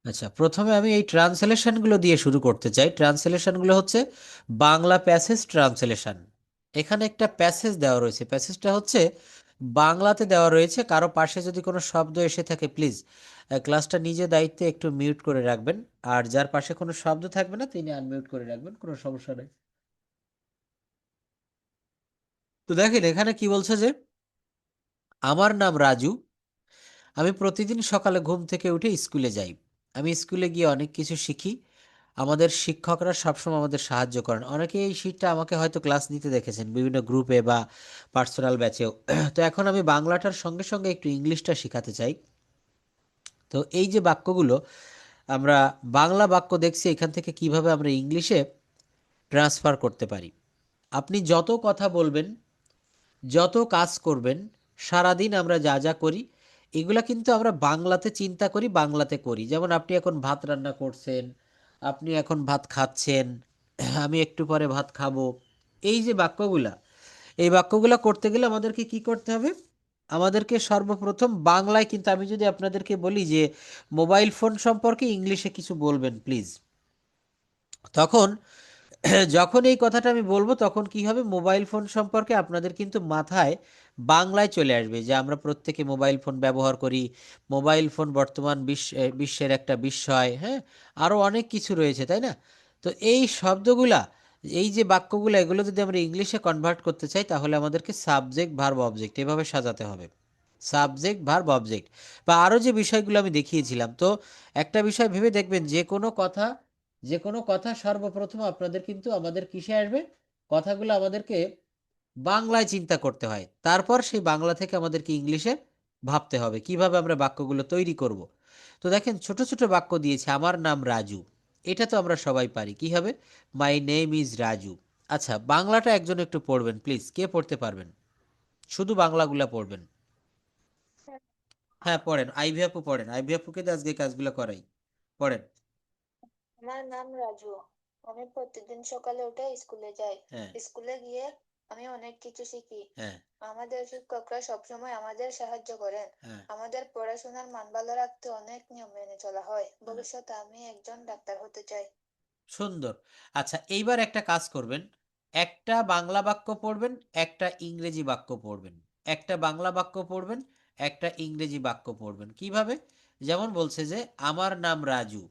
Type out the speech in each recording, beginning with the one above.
আচ্ছা, প্রথমে আমি এই ট্রান্সলেশনগুলো দিয়ে শুরু করতে চাই। ট্রান্সলেশনগুলো হচ্ছে বাংলা প্যাসেজ ট্রান্সলেশন। এখানে একটা প্যাসেজ দেওয়া রয়েছে, প্যাসেজটা হচ্ছে বাংলাতে দেওয়া রয়েছে। কারো পাশে যদি কোনো শব্দ এসে থাকে, প্লিজ ক্লাসটা নিজে দায়িত্বে একটু মিউট করে রাখবেন। আর যার পাশে কোনো শব্দ থাকবে না তিনি আনমিউট করে রাখবেন, কোনো সমস্যা নেই। তো দেখেন এখানে কি বলছে যে, আমার নাম রাজু, আমি প্রতিদিন সকালে ঘুম থেকে উঠে স্কুলে যাই। আমি স্কুলে গিয়ে অনেক কিছু শিখি। আমাদের শিক্ষকরা সবসময় আমাদের সাহায্য করেন। অনেকে এই শীটটা আমাকে হয়তো ক্লাস নিতে দেখেছেন বিভিন্ন গ্রুপে বা পার্সোনাল ব্যাচেও। তো এখন আমি বাংলাটার সঙ্গে সঙ্গে একটু ইংলিশটা শেখাতে চাই। তো এই যে বাক্যগুলো, আমরা বাংলা বাক্য দেখছি, এখান থেকে কিভাবে আমরা ইংলিশে ট্রান্সফার করতে পারি। আপনি যত কথা বলবেন, যত কাজ করবেন, সারাদিন আমরা যা যা করি, এগুলা কিন্তু আমরা বাংলাতে চিন্তা করি, বাংলাতে করি। যেমন আপনি এখন ভাত রান্না করছেন, আপনি এখন ভাত খাচ্ছেন, আমি একটু পরে ভাত খাবো। এই যে বাক্যগুলা, এই বাক্যগুলা করতে গেলে আমাদেরকে কি করতে হবে? আমাদেরকে সর্বপ্রথম বাংলায়, কিন্তু আমি যদি আপনাদেরকে বলি যে মোবাইল ফোন সম্পর্কে ইংলিশে কিছু বলবেন প্লিজ, তখন যখন এই কথাটা আমি বলবো তখন কি হবে, মোবাইল ফোন সম্পর্কে আপনাদের কিন্তু মাথায় বাংলায় চলে আসবে যে আমরা প্রত্যেকে মোবাইল ফোন ব্যবহার করি। মোবাইল ফোন বর্তমান বিশ্বের একটা বিস্ময়, হ্যাঁ, আরও অনেক কিছু রয়েছে, তাই না? তো এই শব্দগুলা, এই যে বাক্যগুলো, এগুলো যদি আমরা ইংলিশে কনভার্ট করতে চাই তাহলে আমাদেরকে সাবজেক্ট ভার্ব অবজেক্ট এভাবে সাজাতে হবে। সাবজেক্ট ভার্ব অবজেক্ট, বা আরও যে বিষয়গুলো আমি দেখিয়েছিলাম। তো একটা বিষয় ভেবে দেখবেন, যে কোনো কথা সর্বপ্রথম আপনাদের কিন্তু আমাদের কিসে আসবে? কথাগুলো আমাদেরকে বাংলায় চিন্তা করতে হয়, তারপর সেই বাংলা থেকে আমাদেরকে ইংলিশে ভাবতে হবে কিভাবে আমরা বাক্যগুলো তৈরি করব। তো দেখেন ছোট ছোট বাক্য দিয়েছে, আমার নাম রাজু, এটা তো আমরা সবাই পারি। কি হবে? মাই নেম ইজ রাজু। আচ্ছা, বাংলাটা একজন একটু পড়বেন প্লিজ, কে পড়তে পারবেন? শুধু বাংলাগুলা পড়বেন। হ্যাঁ পড়েন, আইভি আপু পড়েন, আইভি আপুকে দিয়ে আজকে কাজগুলো করাই। পড়েন। আমার নাম রাজু। আমি প্রতিদিন সকালে উঠে স্কুলে যাই। হ্যাঁ। স্কুলে গিয়ে আমি অনেক কিছু শিখি। হ্যাঁ। আমাদের শিক্ষকরা সবসময় আমাদের সাহায্য করেন। হ্যাঁ। আমাদের পড়াশোনার মান ভালো রাখতে অনেক নিয়ম মেনে চলা হয়। হ্যাঁ। ভবিষ্যতে আমি একজন ডাক্তার হতে চাই। সুন্দর। আচ্ছা, এইবার একটা কাজ করবেন, একটা বাংলা বাক্য পড়বেন, একটা ইংরেজি বাক্য পড়বেন। একটা বাংলা বাক্য পড়বেন, একটা ইংরেজি বাক্য পড়বেন। কিভাবে? যেমন বলছে যে আমার নাম রাজু,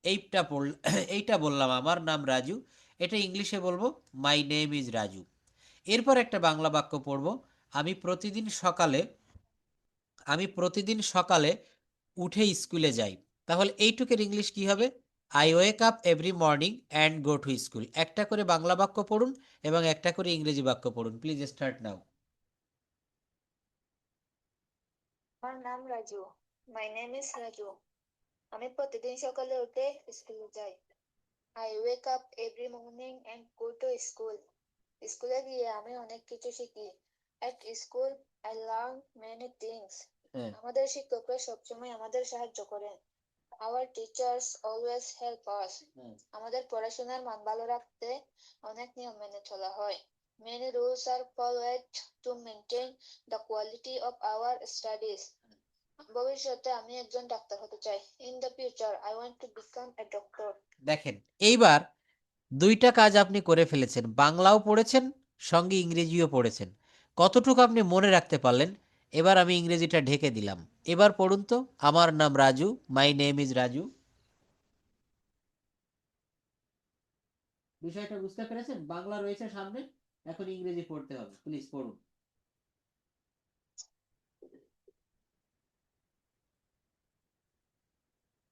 এইটা পড়ল এইটা বললাম আমার নাম রাজু, এটা ইংলিশে বলবো মাই নেম ইজ রাজু। এরপর একটা বাংলা বাক্য পড়ব, আমি প্রতিদিন সকালে আমি প্রতিদিন সকালে উঠে স্কুলে যাই। তাহলে এইটুকের ইংলিশ কি হবে? I wake up every morning and go to school. একটা করে বাংলা বাক্য পড়ুন এবং একটা করে ইংরেজি বাক্য পড়ুন। Please start now. আমার নাম Raju. My name is Raju. আমি প্রতিদিন সকালে উঠে স্কুলে যাই। I wake up every morning and go to school. স্কুলে গিয়ে আমি অনেক কিছু শিখি। At school I learn many things. হ্যাঁ। আমাদের শিক্ষকরা সবসময় আমাদের সাহায্য করেন। Our teachers always help us. হ্যাঁ। আমাদের পড়াশোনার মান ভালো রাখতে অনেক নিয়ম মেনে চলা হয়। Many rules are followed to maintain the quality of our studies. ভবিষ্যতে আমি একজন ডাক্তার হতে চাই। In the future I want to become a doctor. দেখেন, এইবার দুইটা কাজ আপনি করে ফেলেছেন, বাংলাও পড়েছেন, সঙ্গে ইংরেজিও পড়েছেন। কতটুকু আপনি মনে রাখতে পারলেন? এবার আমি ইংরেজিটা ঢেকে দিলাম। এবার পড়ুন তো, আমার নাম Raju, my name is Raju. বিষয়টা বুঝতে পেরেছেন? বাংলা রয়েছে সামনে, এখন ইংরেজি পড়তে হবে। প্লিজ পড়ুন।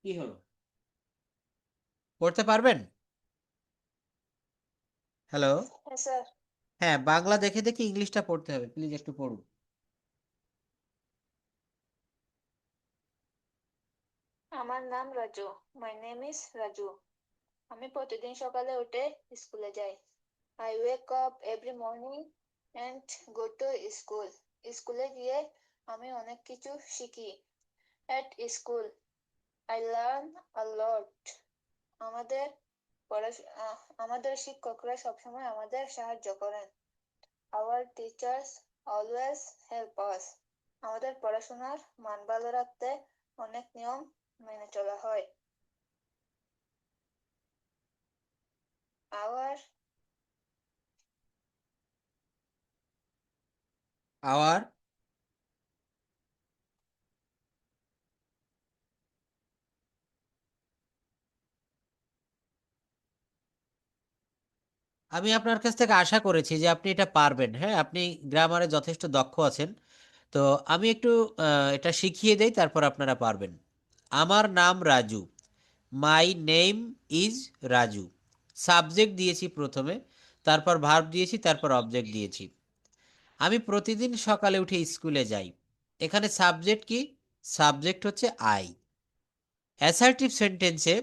কি হলো? পড়তে পারবেন? হ্যালো। হ্যাঁ স্যার। হ্যাঁ, বাংলা দেখে দেখে ইংলিশটা পড়তে হবে, প্লিজ একটু পড়ুন। আমার নাম Raju. My name is Raju. আমি প্রতিদিন সকালে উঠে স্কুলে যাই। I wake up every morning and go to school. স্কুলে গিয়ে আমি অনেক কিছু শিখি। At school I learn a lot. আমাদের আমাদের শিক্ষকরা সবসময় আমাদের সাহায্য করেন। Our teachers always help us. আমাদের পড়াশোনার মান ভালো রাখতে অনেক নিয়ম মেনে চলা হয়। Our আওয়ার আমি আপনার কাছ থেকে আশা করেছি যে আপনি এটা পারবেন। হ্যাঁ, আপনি গ্রামারে যথেষ্ট দক্ষ আছেন। তো আমি একটু এটা শিখিয়ে দেই, তারপর আপনারা পারবেন। আমার নাম Raju. My name is Raju. Subject দিয়েছি প্রথমে, তারপর ভার্ব দিয়েছি, তারপর অবজেক্ট দিয়েছি। আমি প্রতিদিন সকালে উঠে স্কুলে যাই। এখানে সাবজেক্ট কি? সাবজেক্ট হচ্ছে আই। অ্যাসার্টিভ সেন্টেন্সে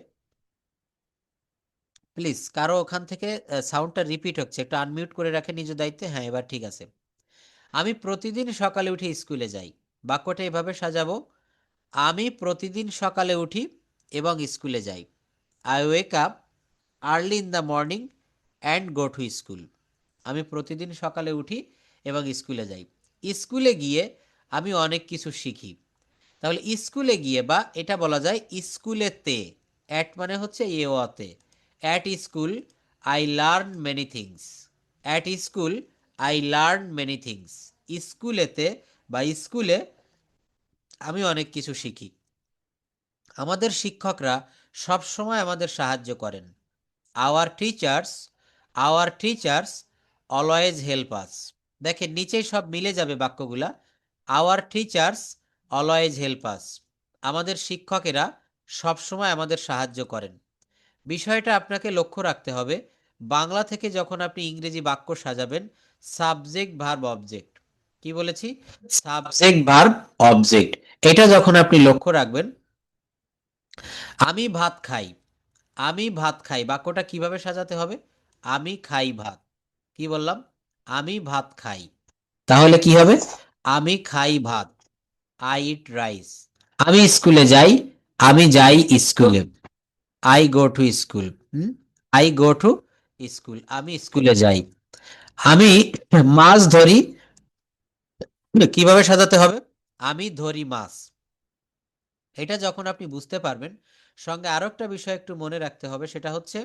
প্লিজ কারো ওখান থেকে সাউন্ডটা রিপিট হচ্ছে, একটু আনমিউট করে রাখে নিজ দায়িত্বে। হ্যাঁ, এবার ঠিক আছে। আমি প্রতিদিন সকালে উঠে স্কুলে যাই। বাক্যটা এভাবে সাজাবো: আমি প্রতিদিন সকালে উঠি এবং স্কুলে যাই। I wake up early in the morning and go to school. আমি প্রতিদিন সকালে উঠি এবং স্কুলে যাই। স্কুলে গিয়ে আমি অনেক কিছু শিখি। তাহলে স্কুলে গিয়ে, বা এটা বলা যায় স্কুলেতে, অ্যাট মানে হচ্ছে এওয়াতে। At school I learn many things. At school I learn many things. স্কুলেতে বা স্কুলে আমি অনেক কিছু শিখি। আমাদের শিক্ষকরা সব সময় আমাদের সাহায্য করেন। Our teachers, our teachers always help us. দেখেন নিচেই সব মিলে যাবে বাক্যগুলা। Our teachers always help us. আমাদের শিক্ষকেরা সব সময় আমাদের সাহায্য করেন। বিষয়টা আপনাকে লক্ষ্য রাখতে হবে, বাংলা থেকে যখন আপনি ইংরেজি বাক্য সাজাবেন, সাবজেক্ট ভার্ব অবজেক্ট, কি বলেছি? Subject verb object. এটা যখন আপনি লক্ষ্য রাখবেন, আমি ভাত খাই, আমি ভাত খাই বাক্যটা কিভাবে সাজাতে হবে? আমি খাই ভাত। কি বললাম? আমি ভাত খাই। তাহলে কি হবে? আমি খাই ভাত, আই ইট রাইস। আমি স্কুলে যাই, আমি যাই স্কুলে, I go to school. I go to school, আমি স্কুলে যাই। আমি মাছ ধরি, কিভাবে সাজাতে হবে? আমি ধরি মাছ। এটা যখন আপনি বুঝতে পারবেন, সঙ্গে আরো একটা বিষয় একটু মনে রাখতে হবে, সেটা হচ্ছে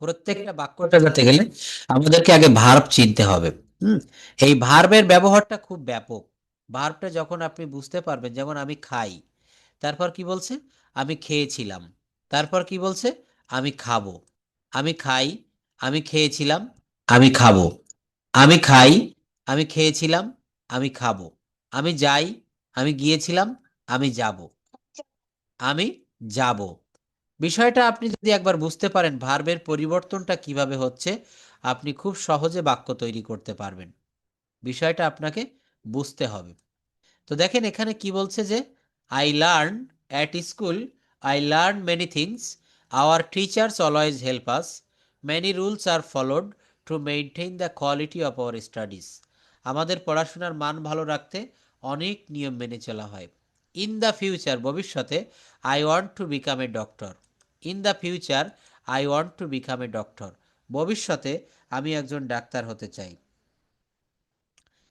প্রত্যেকটা বাক্য সাজাতে গেলে আমাদেরকে আগে ভার্ব চিনতে হবে। হুম এই ভার্বের ব্যবহারটা খুব ব্যাপক। ভার্বটা যখন আপনি বুঝতে পারবেন, যেমন আমি খাই, তারপর কি বলছে? আমি খেয়েছিলাম। তারপর কি বলছে? আমি খাবো। আমি খাই, আমি খেয়েছিলাম, আমি খাবো। আমি খাই, আমি খেয়েছিলাম, আমি খাবো। আমি যাই, আমি গিয়েছিলাম, আমি যাব। আমি যাব। বিষয়টা আপনি যদি একবার বুঝতে পারেন ভার্বের পরিবর্তনটা কিভাবে হচ্ছে, আপনি খুব সহজে বাক্য তৈরি করতে পারবেন। বিষয়টা আপনাকে বুঝতে হবে। তো দেখেন এখানে কি বলছে যে I learn at school, I learn many things, hour teachers always help us, many rules are followed to maintain the quality of our studies. আমাদের পড়াশোনার মান ভালো রাখতে অনেক নিয়ম মেনে চলা হয়। ইন দ্য ফিউচার ভবিষ্যতে, I want to become a doctor. In the future I want to become a doctor. ভবিষ্যতে আমি একজন ডাক্তার হতে চাই।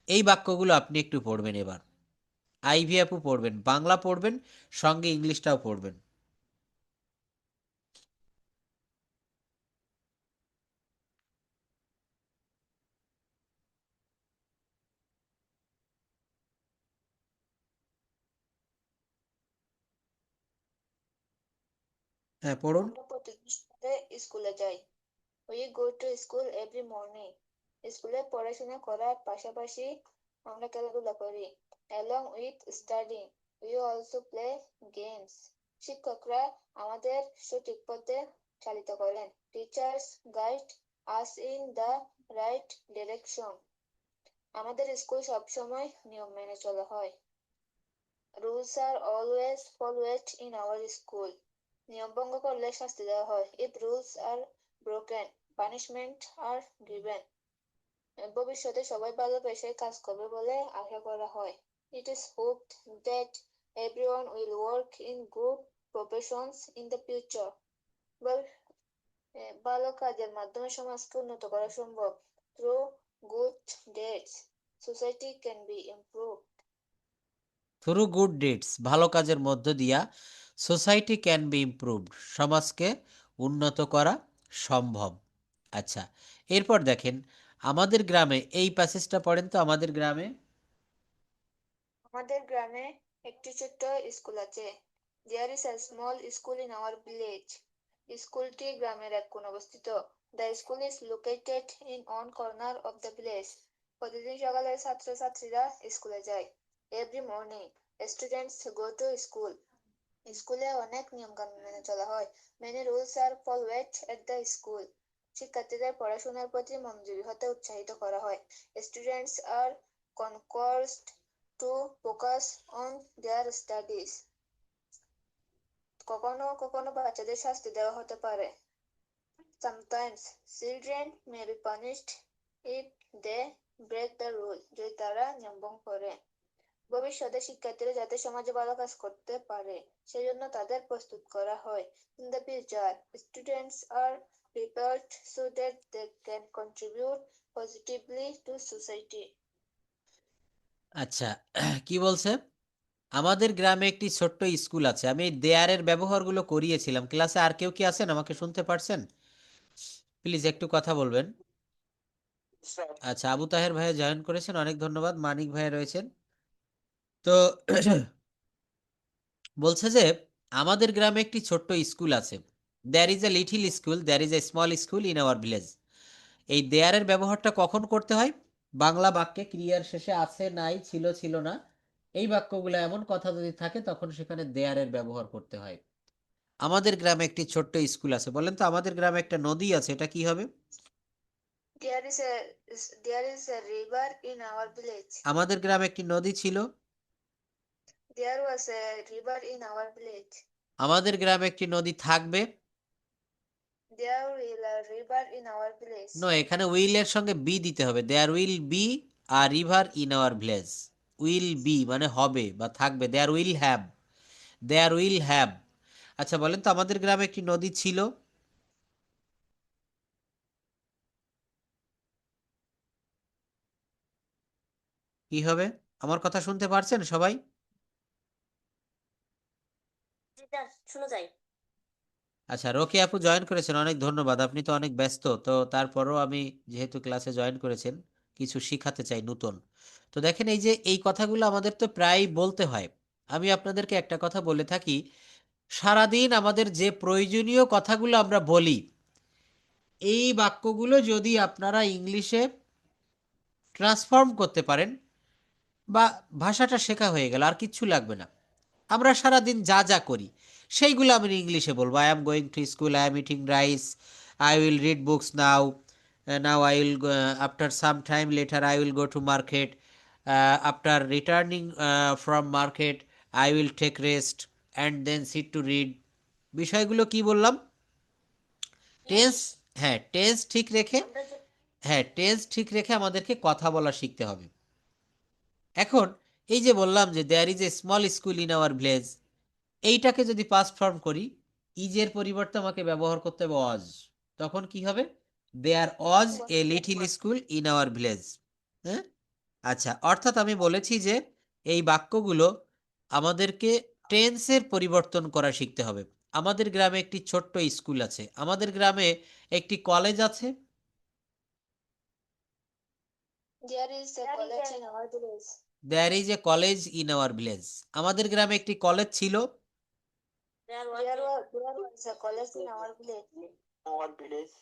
এই বাক্যগুলো আপনি একটু পড়বেন এবার। আইভি আপু পড়বেন, বাংলা পড়বেন, সঙ্গে ইংলিশটাও পড়বেন। হ্যাঁ পড়ুন। আমরা প্রতিদিন সকালে স্কুলে যাই। We go to school every morning. স্কুলে পড়াশোনা করার পাশাপাশি আমরা খেলাধুলা করি। Along with studying, we also play games. শিক্ষকরা আমাদের সঠিক পথে চালিত করেন। Teachers guide us in the right direction. আমাদের স্কুল সবসময় নিয়ম মেনে চলা হয়। Rules are always followed in our school. নিয়ম ভঙ্গ করলে শাস্তি দেওয়া হয়। If rules are broken, punishment are given. ভবিষ্যতে সবাই ভালো পেশায় কাজ করবে বলে আশা করা হয়। It is hoped that everyone will work in good professions in the future. ভালো কাজের মাধ্যমে সমাজকে উন্নত করা সম্ভব। Through good deeds. society can be improved. Through good deeds, ভালো কাজের মধ্য দিয়া সোসাইটি ক্যান বি ইমপ্রুভড, সমাজকে উন্নত করা সম্ভব। আচ্ছা, এরপর দেখেন আমাদের গ্রামে, এই প্যাসেজটা পড়েন তো। আমাদের গ্রামে আমাদের গ্রামে একটি ছোট্ট স্কুল আছে। There is a small school in our village. স্কুলটি গ্রামের এক কোণে অবস্থিত। The school is located in one corner of the village. প্রতিদিন সকালে ছাত্রছাত্রীরা স্কুলে যায়। Every morning, students go to school. স্কুলে অনেক নিয়মকানুন মেনে চলা হয়। Many rules are followed at the school. শিক্ষার্থীদের পড়াশোনার প্রতি মনোযোগী হতে উৎসাহিত করা হয়। Students are encouraged to focus on their studies. কখনো কখনো বাচ্চাদের শাস্তি দেওয়া হতে পারে। Sometimes children may be punished if they break the rule. যদি তারা নিয়ম ভঙ্গ করে। ভবিষ্যতে শিক্ষার্থীরা যাতে সমাজে ভালো কাজ করতে পারে সেজন্য তাদের প্রস্তুত করা হয়। In the future, students are prepared so that they can contribute positively to society. আচ্ছা, কি বলছে? আমাদের গ্রামে একটি ছোট্ট স্কুল আছে। আমি দেয়ারের ব্যবহারগুলো করিয়েছিলাম ক্লাসে। আর কেউ কি আছেন, আমাকে শুনতে পারছেন? প্লিজ একটু কথা বলবেন। আচ্ছা, আবু তাহের ভাইয়া জয়েন করেছেন, অনেক ধন্যবাদ। মানিক ভাইয়া রয়েছেন। তো বলছে যে আমাদের গ্রামে একটি ছোট্ট স্কুল আছে। There is a little school, there is a small school in our village. এই দেয়ারের ব্যবহারটা কখন করতে হয়? বাংলা বাক্যে ক্রিয়ার শেষে আছে, নাই, ছিল, ছিল না, এই বাক্যগুলো এমন কথা যদি থাকে তখন সেখানে দেয়ারের ব্যবহার করতে হয়। আমাদের গ্রামে একটি ছোট্ট স্কুল আছে, বলেন তো আমাদের গ্রামে একটা নদী আছে, এটা কি হবে? There is a there is a river in our village. আমাদের গ্রামে একটি নদী ছিল। There was a river in our village. আমাদের গ্রামে একটি নদী থাকবে। There will a river in our village. No, এখানে উইল এর সঙ্গে বি দিতে হবে। There will be a river in our village. Will be মানে হবে বা থাকবে। There will have, there will have. আচ্ছা, বলেন তো আমাদের গ্রামে একটি নদী ছিল। কি হবে? আমার কথা শুনতে পারছেন সবাই? শোনা যায়। আচ্ছা, রকি আপু জয়েন করেছেন, অনেক ধন্যবাদ। আপনি তো অনেক ব্যস্ত, তো তারপরও আমি যেহেতু ক্লাসে জয়েন করেছেন কিছু শিখাতে চাই নতুন। তো দেখেন, এই যে এই কথাগুলো আমাদের তো প্রায় বলতে হয়। আমি আপনাদেরকে একটা কথা বলে থাকি, সারাদিন আমাদের যে প্রয়োজনীয় কথাগুলো আমরা বলি, এই বাক্যগুলো যদি আপনারা ইংলিশে ট্রান্সফর্ম করতে পারেন, বা ভাষাটা শেখা হয়ে গেল, আর কিচ্ছু লাগবে না। আমরা সারাদিন যা যা করি সেইগুলো আমি ইংলিশে বলবো। I am going to school, I am eating rice, I will read books now, now I will after some time later I will go to market, after returning from market I will take rest and then sit to read. বিষয়গুলো কি বললাম? Tense, হ্যাঁ tense ঠিক রেখে, হ্যাঁ tense ঠিক রেখে আমাদেরকে কথা বলা শিখতে হবে। এখন এই যে বললাম যে there is a small school in our village, এইটাকে যদি পাস্ট ফর্ম করি, ইজের পরিবর্তে আমাকে ব্যবহার করতে হবে ওয়াজ। তখন কি হবে? There was a little school in our village. হ্যাঁ, আচ্ছা, অর্থাৎ আমি বলেছি যে এই বাক্যগুলো আমাদেরকে টেন্সের পরিবর্তন করা শিখতে হবে। আমাদের গ্রামে একটি ছোট্ট স্কুল আছে। আমাদের গ্রামে একটি কলেজ আছে। There is a college in our village. There is a college in our village. আমাদের গ্রামে একটি কলেজ ছিল। There was a college in our village. Our village.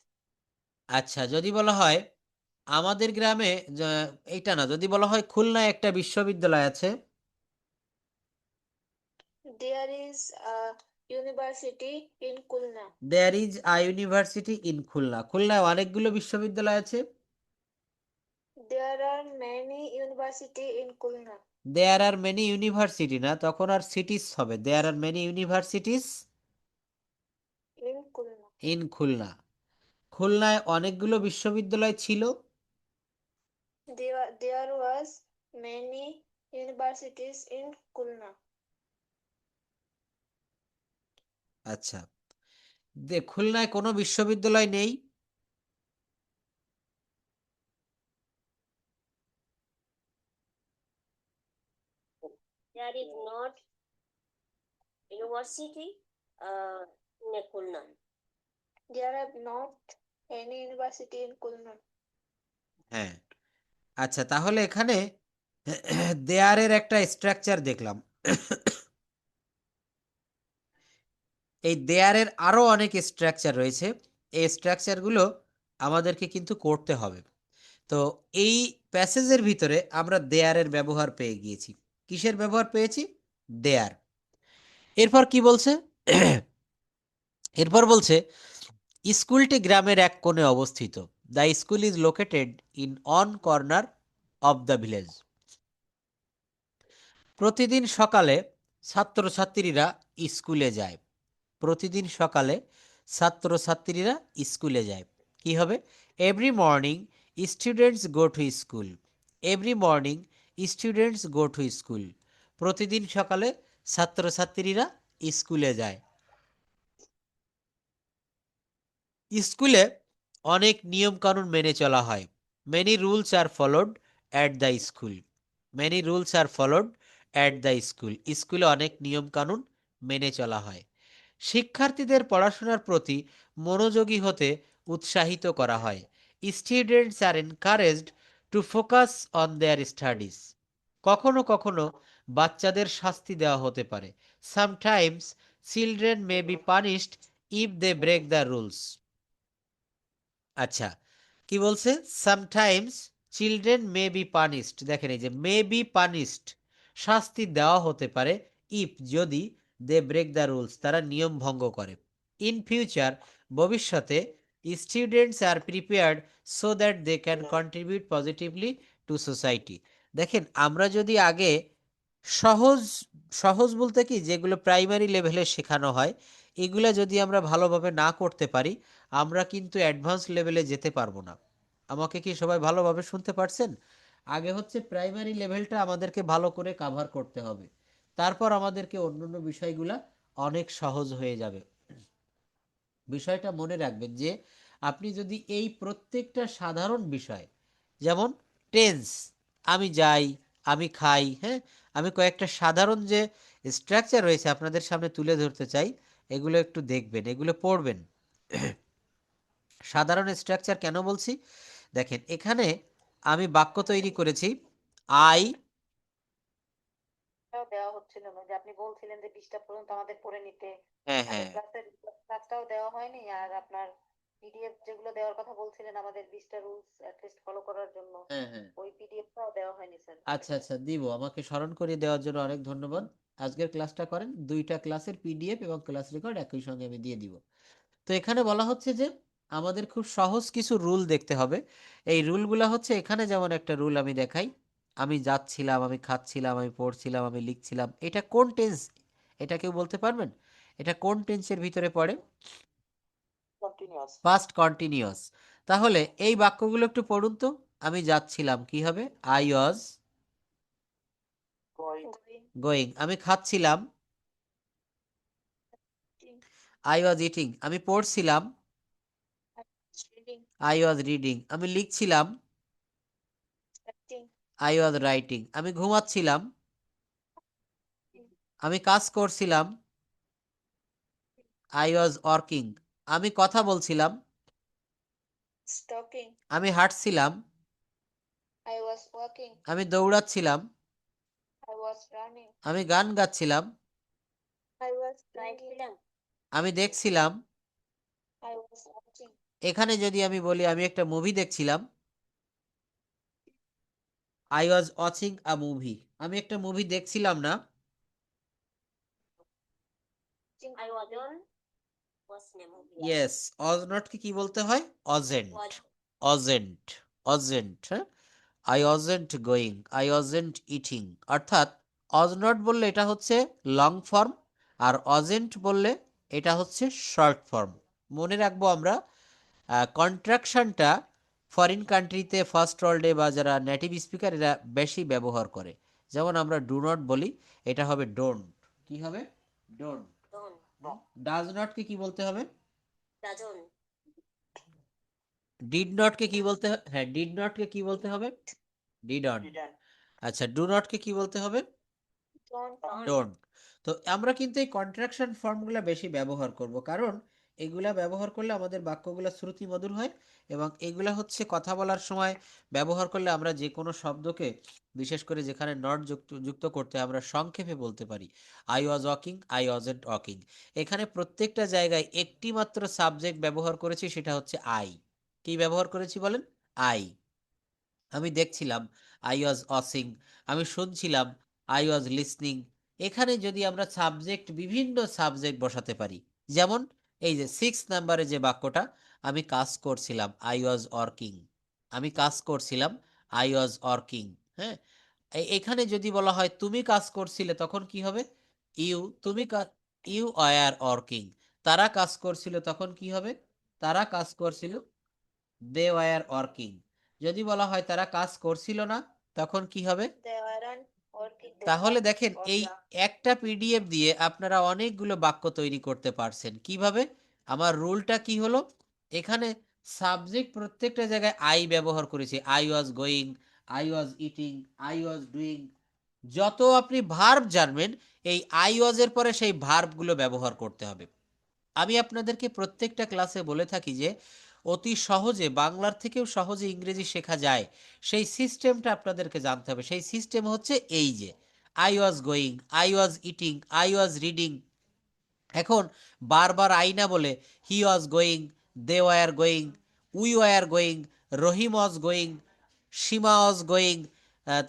আচ্ছা, যদি বলা হয় আমাদের গ্রামে, এইটা না, যদি বলা হয় খুলনায় একটা বিশ্ববিদ্যালয় আছে। There is a university in Kulna. There is a university in Khulna. খুলনায় অনেকগুলো বিশ্ববিদ্যালয় আছে। There are many university in Kulna. There are many university না, তখন আর সিটিস হবে। There are many universities In Kulna. In Khulna. খুলনায় অনেকগুলো বিশ্ববিদ্যালয় ছিল। There was many universities in Kulna. আচ্ছা, খুলনায় কোনো বিশ্ববিদ্যালয় নেই। There is not university in Khulna. There are not any university in Kulna. হ্যাঁ, আচ্ছা তাহলে এখানে দেয়ারের একটা স্ট্রাকচার দেখলাম। এই দেয়ারের আরো অনেক স্ট্রাকচার রয়েছে, এই স্ট্রাকচারগুলো আমাদেরকে কিন্তু করতে হবে। তো এই প্যাসেজের ভিতরে আমরা দেয়ারের ব্যবহার পেয়ে গিয়েছি। কিসের ব্যবহার পেয়েছি? দেয়ার। এরপর কি বলছে? এরপর বলছে স্কুলটি গ্রামের এক কোণে অবস্থিত। The school is located in on corner of the village. প্রতিদিন সকালে ছাত্রছাত্রীরা স্কুলে যায়। প্রতিদিন সকালে ছাত্রছাত্রীরা স্কুলে যায়। কি হবে? Every morning students go to school. Every morning students go to school. প্রতিদিন সকালে ছাত্রছাত্রীরা স্কুলে যায়। স্কুলে অনেক নিয়ম কানুন মেনে চলা হয়। Many rules are followed at the school. Many rules are followed at the school. স্কুলে অনেক নিয়ম কানুন মেনে চলা হয়। শিক্ষার্থীদের পড়াশোনার প্রতি মনোযোগী হতে উৎসাহিত করা হয়। Students are encouraged to focus on their studies. কখনো কখনো বাচ্চাদের শাস্তি দেওয়া হতে পারে। Sometimes children may be punished if they break the rules. আচ্ছা, কি বলছে? Sometimes children may be punished. দেখেন এই যে মে বি পানিশড, শাস্তি দেওয়া হতে পারে, ইফ যদি, দে ব্রেক দ্য রুলস, তারা নিয়ম ভঙ্গ করে। ইন ফিউচার, ভবিষ্যতে, students are prepared so that they can contribute positively to society. দেখেন আমরা যদি আগে সহজ সহজ বলতে কি যেগুলো প্রাইমারি লেভেলে শেখানো হয়, এগুলা যদি আমরা ভালোভাবে না করতে পারি, আমরা কিন্তু অ্যাডভান্স লেভেলে যেতে পারবো না। আমাকে কি সবাই ভালোভাবে শুনতে পারছেন? আগে হচ্ছে প্রাইমারি লেভেলটা আমাদেরকে ভালো করে কাভার করতে হবে, তারপর আমাদেরকে অন্যান্য বিষয়গুলা অনেক সহজ হয়ে যাবে। বিষয়টা মনে রাখবেন যে আপনি যদি এই প্রত্যেকটা সাধারণ বিষয়, যেমন টেন্স, আমি যাই, আমি খাই, হ্যাঁ, আমি কয়েকটা সাধারণ যে স্ট্রাকচার রয়েছে আপনাদের সামনে তুলে ধরতে চাই, এগুলো একটু দেখবেন, এগুলো পড়বেন। সাধারণ স্ট্রাকচার কেন বলছি? দেখেন এখানে আমি বাক্য তৈরি করেছি। আই, দেওয়া হচ্ছিল না, যে আপনি বলছিলেন যে 20টা পর্যন্ত আমাদের পড়ে নিতে। হ্যাঁ আগের হ্যাঁ ক্লাসের ক্লাসটাও দেওয়া হয়নি, আর আপনার পিডিএফ যেগুলো দেওয়ার কথা বলছিলেন আমাদের 20টা রুলস অ্যাটলিস্ট ফলো করার জন্য, হ্যাঁ হ্যাঁ, ওই পিডিএফটাও দেওয়া হয়নি স্যার। আচ্ছা আচ্ছা দিব, আমাকে স্মরণ করিয়ে দেওয়ার জন্য অনেক ধন্যবাদ। আজকের ক্লাসটা করেন, দুইটা ক্লাসের পিডিএফ এবং ক্লাস রেকর্ড একই সঙ্গে আমি দিয়ে দিব। তো এখানে বলা হচ্ছে যে আমাদের খুব সহজ কিছু রুল দেখতে হবে। এই রুলগুলা হচ্ছে, এখানে যেমন একটা রুল আমি দেখাই, আমি যাচ্ছিলাম, আমি খাচ্ছিলাম, আমি পড়ছিলাম, আমি লিখছিলাম, এটা কোন টেন্স? এটা কেউ বলতে পারবেন? এটা কোন টেন্সের ভিতরে পড়ে? কন্টিনিউয়াস। Past continuous. তাহলে এই বাক্যগুলো একটু পড়ুন তো। আমি যাচ্ছিলাম, কি হবে? I was going. গোয়িং। আমি খাচ্ছিলাম, আই ওয়াজ ইটিং। আমি পড়ছিলাম, আই ওয়াজ রিডিং। আমি লিখছিলাম, আই ওয়াজ রাইটিং। আমি ঘুমাচ্ছিলাম, আমি কাজ করছিলাম, আই ওয়াজ ওয়ার্কিং। আমি কথা বলছিলাম, স্টকিং। আমি হাঁটছিলাম, আই ওয়াজ ওয়াকিং। আমি দৌড়াচ্ছিলাম, আই ওয়াজ রানিং। আমি গান গাচ্ছিলাম, আই ওয়াজ Writing. আমি দেখছিলাম। I was watching. এখানে যদি আমি বলি আমি একটা মুভি দেখছিলাম, I was watching a movie. আমি একটা মুভি দেখছিলাম না, I wasn't watching a movie. Yes. অজ নটকে কি বলতে হয়? অজেন্ট। Was অজেন্ট, অজেন্ট, হ্যাঁ। I wasn't going, I wasn't eating. অর্থাৎ অজ নট বললে এটা হচ্ছে লং ফর্ম, আর অজেন্ট বললে এটা হচ্ছে শর্ট ফর্ম। মনে রাখবো আমরা, কন্ট্রাকশনটা ফরেন কান্ট্রিতে, ফার্স্ট ওয়ার্ল্ডে বা যারা নেটিভ স্পিকার এরা বেশি ব্যবহার করে। যেমন আমরা ডু নট বলি, এটা হবে ডোন্ট। কি হবে? ডোন্ট। don't. ডাজ নটকে কি বলতে হবে? Doesn't. ডিড নটকে কি বলতে হবে? হ্যাঁ, ডিড নটকে কি বলতে হবে? ডিডন্ট। ডিডন্ট। আচ্ছা, ডু নটকে কি বলতে হবে? Don't. ডোন্ট। তো আমরা কিন্তু এই কন্ট্রাকশন ফর্মগুলো বেশি ব্যবহার করব, কারণ এগুলা ব্যবহার করলে আমাদের বাক্যগুলো শ্রুতি মধুর হয়, এবং এগুলা হচ্ছে কথা বলার সময় ব্যবহার করলে আমরা যে কোনো শব্দকে, বিশেষ করে যেখানে নট যুক্ত যুক্ত করতে হয়, আমরা সংক্ষেপে বলতে পারি। I was walking, I wasn't walking. এখানে প্রত্যেকটা জায়গায় একটি মাত্র সাবজেক্ট ব্যবহার করেছি, সেটা হচ্ছে আই। কি ব্যবহার করেছি বলেন? আই। আমি দেখছিলাম, আই ওয়াজ ওয়াচিং। আমি শুনছিলাম, আই ওয়াজ লিসনিং। এখানে যদি আমরা সাবজেক্ট, বিভিন্ন সাবজেক্ট বসাতে পারি, যেমন এই যে 6 নাম্বারে যে বাক্যটা, আমি কাজ করছিলাম, আই ওয়াজ ওয়ার্কিং। আমি কাজ করছিলাম, আই ওয়াজ ওয়ার্কিং। হ্যাঁ, এখানে যদি বলা হয় তুমি কাজ করছিলে, তখন কি হবে? ইউ। তুমি ইউ আর ওয়ার্কিং। তারা কাজ করছিল, তখন কি হবে? তারা কাজ করছিল, দে ওয়ার ওয়ার্কিং। যদি বলা হয় তারা কাজ করছিল না, তখন কি হবে? They weren't working. তাহলে দেখেন, এই একটা পিডিএফ দিয়ে আপনারা অনেকগুলো বাক্য তৈরি করতে পারছেন। কিভাবে? আমার রুলটা কি হলো? এখানে সাবজেক্ট প্রত্যেকটা জায়গায় আই ব্যবহার করেছি। I was going, I was eating, I was doing. যত আপনি ভার্ব জানবেন, এই আই ওয়াজ এর পরে সেই ভার্বগুলো ব্যবহার করতে হবে। আমি আপনাদেরকে প্রত্যেকটা ক্লাসে বলে থাকি যে অতি সহজে, বাংলার থেকেও সহজে ইংরেজি শেখা যায়, সেই সিস্টেমটা আপনাদেরকে জানতে হবে। সেই সিস্টেম হচ্ছে এই যে I was going, I was eating, I was reading. এখন বারবার আই না বলে he was going, they were going, we were going, Rahim was going, Seema was going,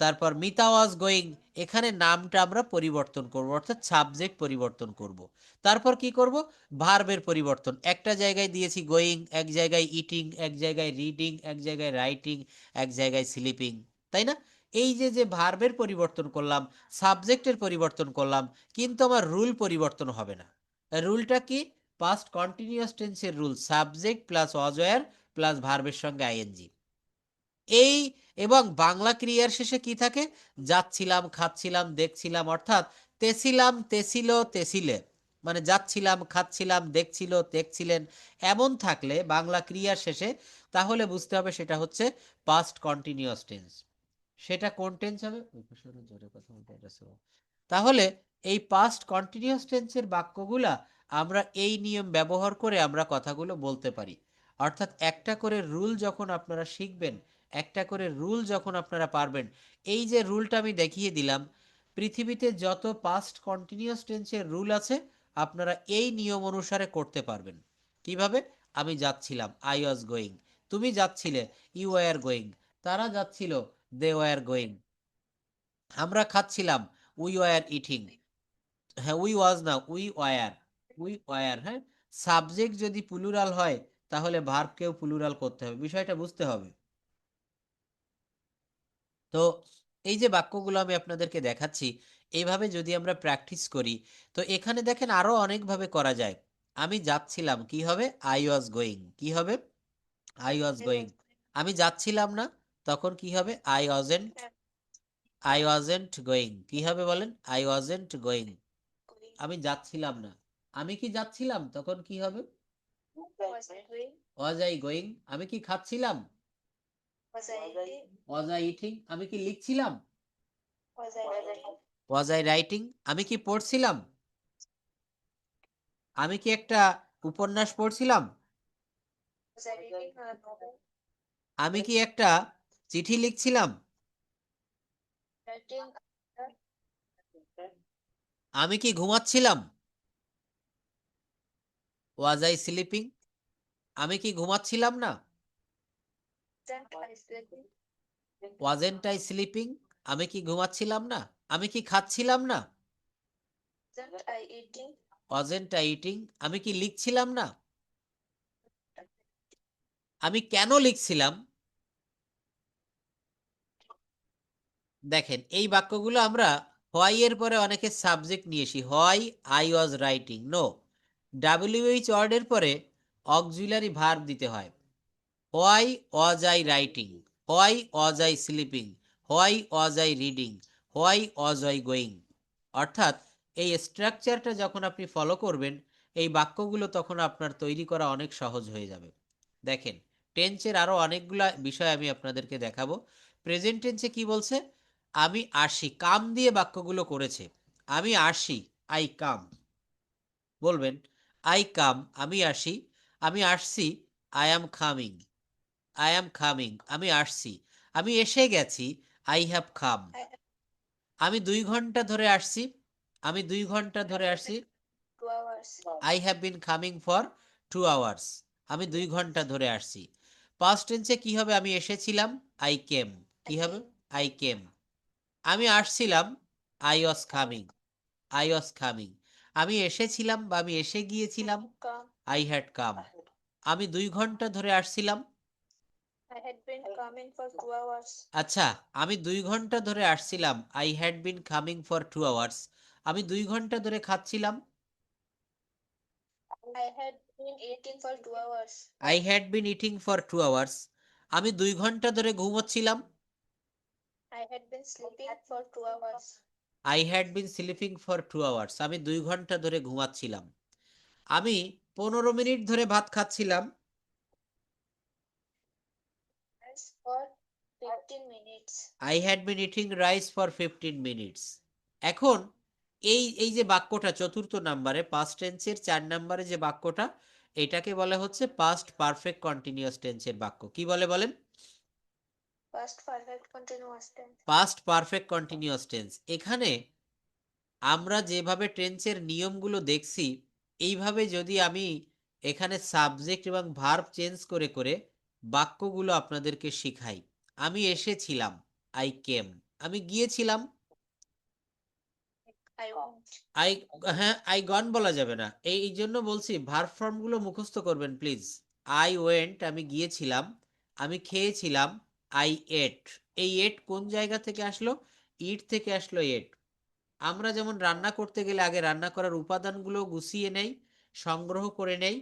তারপর মিতা ওয়াজ গোয়িং। এখানে নামটা আমরা পরিবর্তন করব, অর্থাৎ সাবজেক্ট পরিবর্তন করব। তারপর কি করব? ভার্বের পরিবর্তন। একটা জায়গায় দিয়েছি গোয়িং, এক জায়গায় ইটিং, এক জায়গায় রিডিং, এক জায়গায় রাইটিং, এক জায়গায় স্লিপিং, তাই না? এই যে যে ভার্বের পরিবর্তন করলাম, সাবজেক্টের পরিবর্তন করলাম, কিন্তু আমার রুল পরিবর্তন হবে না। রুলটা কি? পাস্ট কন্টিনিউয়াস টেন্সের rule, subject plus was wire plus ভার্বের সঙ্গে আইএনজি। এই, এবং বাংলা ক্রিয়ার শেষে কি থাকে? যাচ্ছিলাম, খাচ্ছিলাম, দেখছিলাম, অর্থাৎ তেছিলাম, তেছিল, তেছিলে, মানে যাচ্ছিলাম, খাচ্ছিলাম, দেখছিল, দেখছিলেন, এমন থাকলে বাংলা ক্রিয়ার শেষে, তাহলে বুঝতে হবে সেটা হচ্ছে পাস্ট কন্টিনিউয়াস টেন্স। সেটা কোন টেন্স হবে? জোরে কথা বলতে পারছো। তাহলে এই পাস্ট কন্টিনিউয়াস টেন্সের বাক্যগুলা আমরা এই নিয়ম ব্যবহার করে আমরা কথাগুলো বলতে পারি। অর্থাৎ একটা করে রুল যখন আপনারা শিখবেন, একটা করে রুল যখন আপনারা পারবেন, এই যে রুলটা আমি দেখিয়ে দিলাম, পৃথিবীতে যত পাস্ট কন্টিনিউয়াস টেন্সের রুল আছে, আপনারা এই নিয়ম অনুসারে করতে পারবেন। কিভাবে? আমি যাচ্ছিলাম, আই ওয়াজ গোয়িং। তুমি যাচ্ছিলে, ইউ ওয়ার গোয়িং। তারা যাচ্ছিল, দে ওয়ার গোয়িং। আমরা খাচ্ছিলাম, উই ওয়ার ইটিং। হ্যাঁ, উই ওয়াজ না, উই ওয়ার। We were. হ্যাঁ, সাবজেক্ট যদি প্লুরাল হয়, তাহলে ভার্বকেও প্লুরাল করতে হবে, বিষয়টা বুঝতে হবে। তো এই যে বাক্যগুলো আমি আপনাদেরকে দেখাচ্ছি, এইভাবে যদি আমরা প্র্যাকটিস করি, তো এখানে দেখেন আরো অনেকভাবে করা যায়। আমি যাচ্ছিলাম, কি হবে? I was going. কি হবে? I was going. আমি যাচ্ছিলাম না, তখন কি হবে? I wasn't going. কি হবে বলেন? I wasn't going. আমি যাচ্ছিলাম না, আমি কি যাচ্ছিলাম, তখন কি হবে? ওয়াজ আই গোয়িং। আমি কি খাচ্ছিলাম? Was I eating. আমি কি লিখছিলাম? ওয়াজ আই রাইটিং। আমি কি পড়ছিলাম? আমি কি একটা উপন্যাস পড়ছিলাম? আমি কি একটা চিঠি লিখছিলাম? আমি কি ঘুমাচ্ছিলাম? ওয়াজ আই স্লিপিং। আমি কি ঘুমাচ্ছিলাম না? Wasn't I sleeping. আমি কি ঘুমাচ্ছিলাম না? আমি কি খাচ্ছিলাম না? Wasn't I eating. আমি কি লিখছিলাম না? আমি কেন লিখছিলাম? দেখেন, এই বাক্যগুলো আমরা হোয়াই এর পরে অনেকে সাবজেক্ট নিয়ে আসি। Why I was writing. No, WH ওয়ার্ডের পরে অক্সিলারি ভার্ব দিতে হয়। Why was I writing, why was I sleeping, why was I reading, why was I going. অর্থাৎ এই স্ট্রাকচারটা যখন আপনি ফলো করবেন, এই বাক্যগুলো তখন আপনার তৈরি করা অনেক সহজ হয়ে যাবে। দেখেন, টেন্সের আরো অনেকগুলা বিষয় আমি আপনাদেরকে দেখাবো। প্রেজেন্ট টেন্সে কি বলছে? আমি আসি, কাম দিয়ে বাক্যগুলো করেছে। আমি আসি, আই কাম। বলবেন আই কাম, আমি আসি, আমি আসছি, I am coming, I am coming, আমি আসছি, আমি এসে গেছি, আই হ্যাভ কাম। I আমি 2 ঘন্টা ধরে আসছি, আমি 2 ঘন্টা ধরে আসছি, 2 hours. I have been coming for 2 hours, আমি 2 ঘন্টা ধরে আসছি। পাস্ট টেন্সে কি হবে? আমি এসেছিলাম, আই কেম। কি হবে? I came. আমি আসছিলাম, I was coming, I was coming. আমি এসেছিলাম বা আমি এসে গিয়েছিলাম, Come. আই হ্যাড কাম। আমি 2 ঘন্টা ধরে আসছিলাম, I had been coming for 2 hours. আচ্ছা আমি 2 ঘন্টা ধরে আসছিলাম, I had been coming for 2 hours. আমি 2 ঘন্টা ধরে খাচ্ছিলাম, I had been eating for 2 hours. I had been eating for 2 hours. আমি 2 ঘন্টা ধরে ঘুমোচ্ছিলাম, I had been sleeping for 2 hours. I had been sleeping for 2 hours. আমি 2 ঘন্টা ধরে ঘুমাচ্ছিলাম। আমি 15 মিনিট ধরে ভাত খাচ্ছিলাম, Rice for 15 minutes. I had been eating rice for 15 minutes. এখন এই যে বাক্যটা চতুর্থ নাম্বারে, পাস্ট টেন্সের 4 নম্বরে যে বাক্যটা, এটাকে বলা হচ্ছে পাস্ট পারফেক্ট কন্টিনিউয়াস টেন্সের বাক্য। কি বলে বলেন? Past perfect continuous tense. Past perfect continuous tense. এখানে আমরা যেভাবে টেন্সের নিয়মগুলো দেখছি, এইভাবে যদি আমি এখানে সাবজেক্ট এবং ভার্ব চেঞ্জ করে করে বাক্যগুলো আপনাদেরকে শিখাই। আমি এসেছিলাম, আই কেম। আমি গিয়েছিলাম, I won't. আই, হ্যাঁ আই গন বলা যাবে না, এই জন্য বলছি ভার্ব ফর্মগুলো মুখস্থ করবেন প্লিজ। আই ওয়েন্ট, আমি গিয়েছিলাম, আমি খেয়েছিলাম, আই এট। এই এট কোন জায়গা থেকে আসলো? ইট থেকে আসলো এট। আমরা যেমন রান্না করতে গেলে আগে রান্না করার উপাদানগুলো গুছিয়ে নেই, সংগ্রহ করে নেই,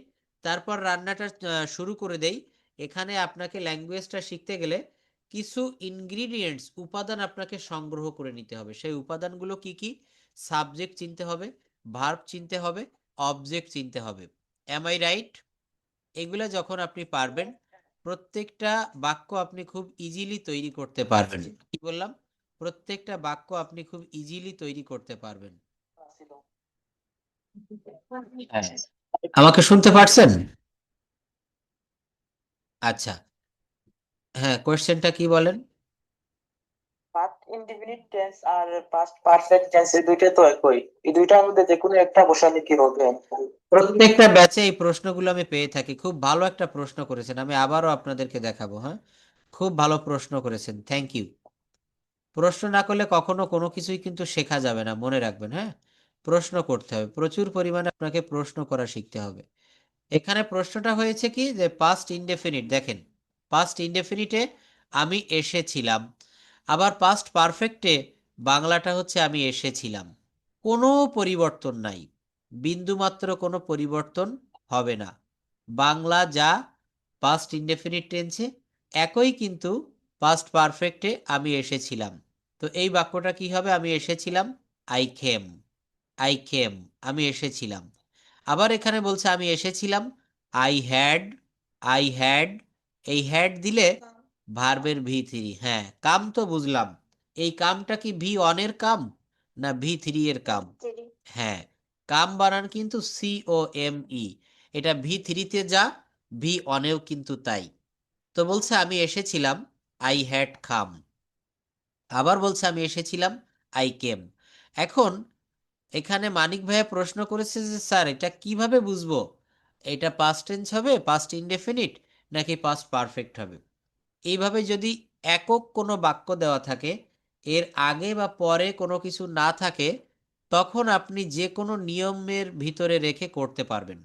তারপর রান্নাটা শুরু করে দেই। এখানে আপনাকে ল্যাঙ্গুয়েজটা শিখতে গেলে কিছু ইনগ্রিডিয়েন্টস, উপাদান আপনাকে সংগ্রহ করে নিতে হবে। সেই উপাদানগুলো কি কি? সাবজেক্ট চিনতে হবে, ভার্ব চিনতে হবে, অবজেক্ট চিনতে হবে। Am I right? এগুলা যখন আপনি পারবেন, প্রত্যেকটা বাক্য আপনি খুব ইজিলি তৈরি করতে পারবেন। কি বললাম? প্রত্যেকটা বাক্য আপনি খুব ইজিলি তৈরি করতে পারবেন। হ্যাঁ, আমাকে শুনতে পারছেন? আচ্ছা, হ্যাঁ, কোয়েশ্চেনটা কি বলেন? পাস্ট ইনডিফিনিট টেন্স আর পাস্ট পারফেক্ট টেন্স এই দুইটা তো একই, এই দুইটার মধ্যে যে কোনো একটা বসালে কি হবে? প্রত্যেকটা ব্যাচে এই প্রশ্নগুলো আমি পেয়ে থাকি। খুব ভালো একটা প্রশ্ন করেছেন, আমি আবারও আপনাদেরকে দেখাবো। হ্যাঁ, খুব ভালো প্রশ্ন করেছেন, থ্যাংক ইউ। প্রশ্ন না করলে কখনো কোনো কিছুই কিন্তু শেখা যাবে না, মনে রাখবেন। হ্যাঁ, প্রশ্ন করতে হবে, প্রচুর পরিমাণে আপনাকে প্রশ্ন করা শিখতে হবে। এখানে প্রশ্নটা হয়েছে কি, যে পাস্ট ইনডেফিনিট। দেখেন, পাস্ট ইনডেফিনিটে আমি এসেছিলাম, আবার পাস্ট পারফেক্টে বাংলাটা হচ্ছে আমি এসেছিলাম। কোনো পরিবর্তন নাই, বিন্দুমাত্র কোনো পরিবর্তন হবে না। বাংলা যা পাস্ট ইনডেফিনিট টেন্সে, একই কিন্তু পাস্ট পারফেক্টে আমি এসেছিলাম। তো এই বাক্যটা কি হবে? আমি এসেছিলাম, আই কেম, আই কেম, আমি এসেছিলাম। আবার এখানে বলছে আমি এসেছিলাম, আই হ্যাড, আই হ্যাড। এই হ্যাড দিলে Come. ভার্বের ভি থ্রি। হ্যাঁ, কাম তো বুঝলাম, এই কামটা কি ভি ওয়ানের কাম না ভি থ্রি এর কাম? Three. হ্যাঁ, কাম বানান কিন্তু সি ও এম ই। এটা ভি থ্রিতে যা, ভি ওয়ানেও কিন্তু তাই। তো বলছে আমি এসেছিলাম, আই হ্যাড কাম। আবার বলছে আমি এসেছিলাম, আই কেম। এখন এখানে মানিক ভাইয়া প্রশ্ন করেছে যে স্যার এটা কিভাবে বুঝবো, এটা পাস্ট টেন্স হবে, পাস্ট ইনডেফিনিট, নাকি পাস্ট পারফেক্ট হবে? এইভাবে যদি একক কোনো বাক্য দেওয়া থাকে, এর আগে বা পরে কোনো কিছু না থাকে, তখন আপনি যে কোনো নিয়মের ভিতরে রেখে করতে পারবেন।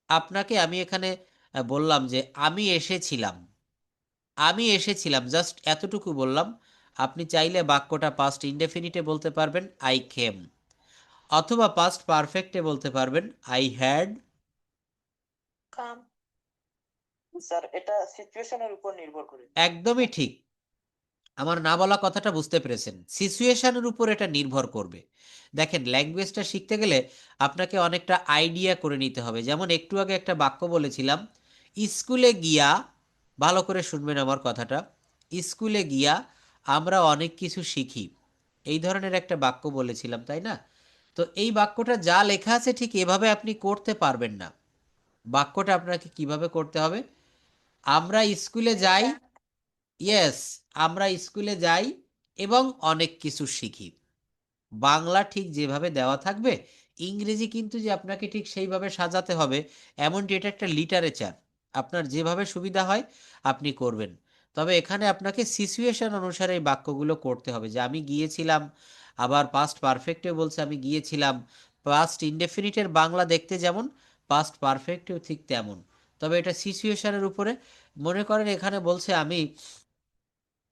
আপনাকে আমি এখানে বললাম যে আমি এসেছিলাম, আমি এসেছিলাম, জাস্ট এতটুকু বললাম। আপনি চাইলে বাক্যটা পাস্ট ইনডেফিনিটে বলতে পারবেন, আই কেম, অথবা পাস্ট পারফেক্টে বলতে পারবেন, আই হ্যাড। Come. স্যার এটা সিচুয়েশনের উপর নির্ভর করে। একদমই ঠিক, আমার না বলা কথাটা বুঝতে পেরেছেন। সিচুয়েশনের উপর এটা নির্ভর করবে। দেখেন, ল্যাঙ্গুয়েজটা শিখতে গেলে আপনাকে অনেকটা আইডিয়া করে নিতে হবে। যেমন একটু আগে একটা বাক্য বলেছিলাম, স্কুলে গিয়া, ভালো করে শুনবেন আমার কথাটা, স্কুলে গিয়া আমরা অনেক কিছু শিখি। এই ধরনের একটা বাক্য বলেছিলাম, তাই না? তো এই বাক্যটা যা লেখা আছে ঠিক এভাবে আপনি করতে পারবেন না। বাক্যটা আপনাকে কিভাবে করতে হবে? আমরা স্কুলে যাই, ইয়েস, আমরা স্কুলে যাই এবং অনেক কিছু শিখি। বাংলা ঠিক যেভাবে দেওয়া থাকবে, ইংরেজি কিন্তু যে আপনাকে ঠিক সেইভাবে সাজাতে হবে এমনটি, এটা একটা লিটারেচার। আপনার যেভাবে সুবিধা হয় আপনি করবেন। তবে এখানে আপনাকে সিচুয়েশন অনুসারে এই বাক্যগুলো করতে হবে, যে আমি গিয়েছিলাম, আবার পাস্ট পারফেক্টে বলছে আমি গিয়েছিলাম। পাস্ট ইনডেফিনিটের বাংলা দেখতে যেমন, পাস্ট পারফেক্টেও ঠিক তেমন। তবে এটা সিচুয়েশনের উপরে। মনে করেন এখানে বলছে আমি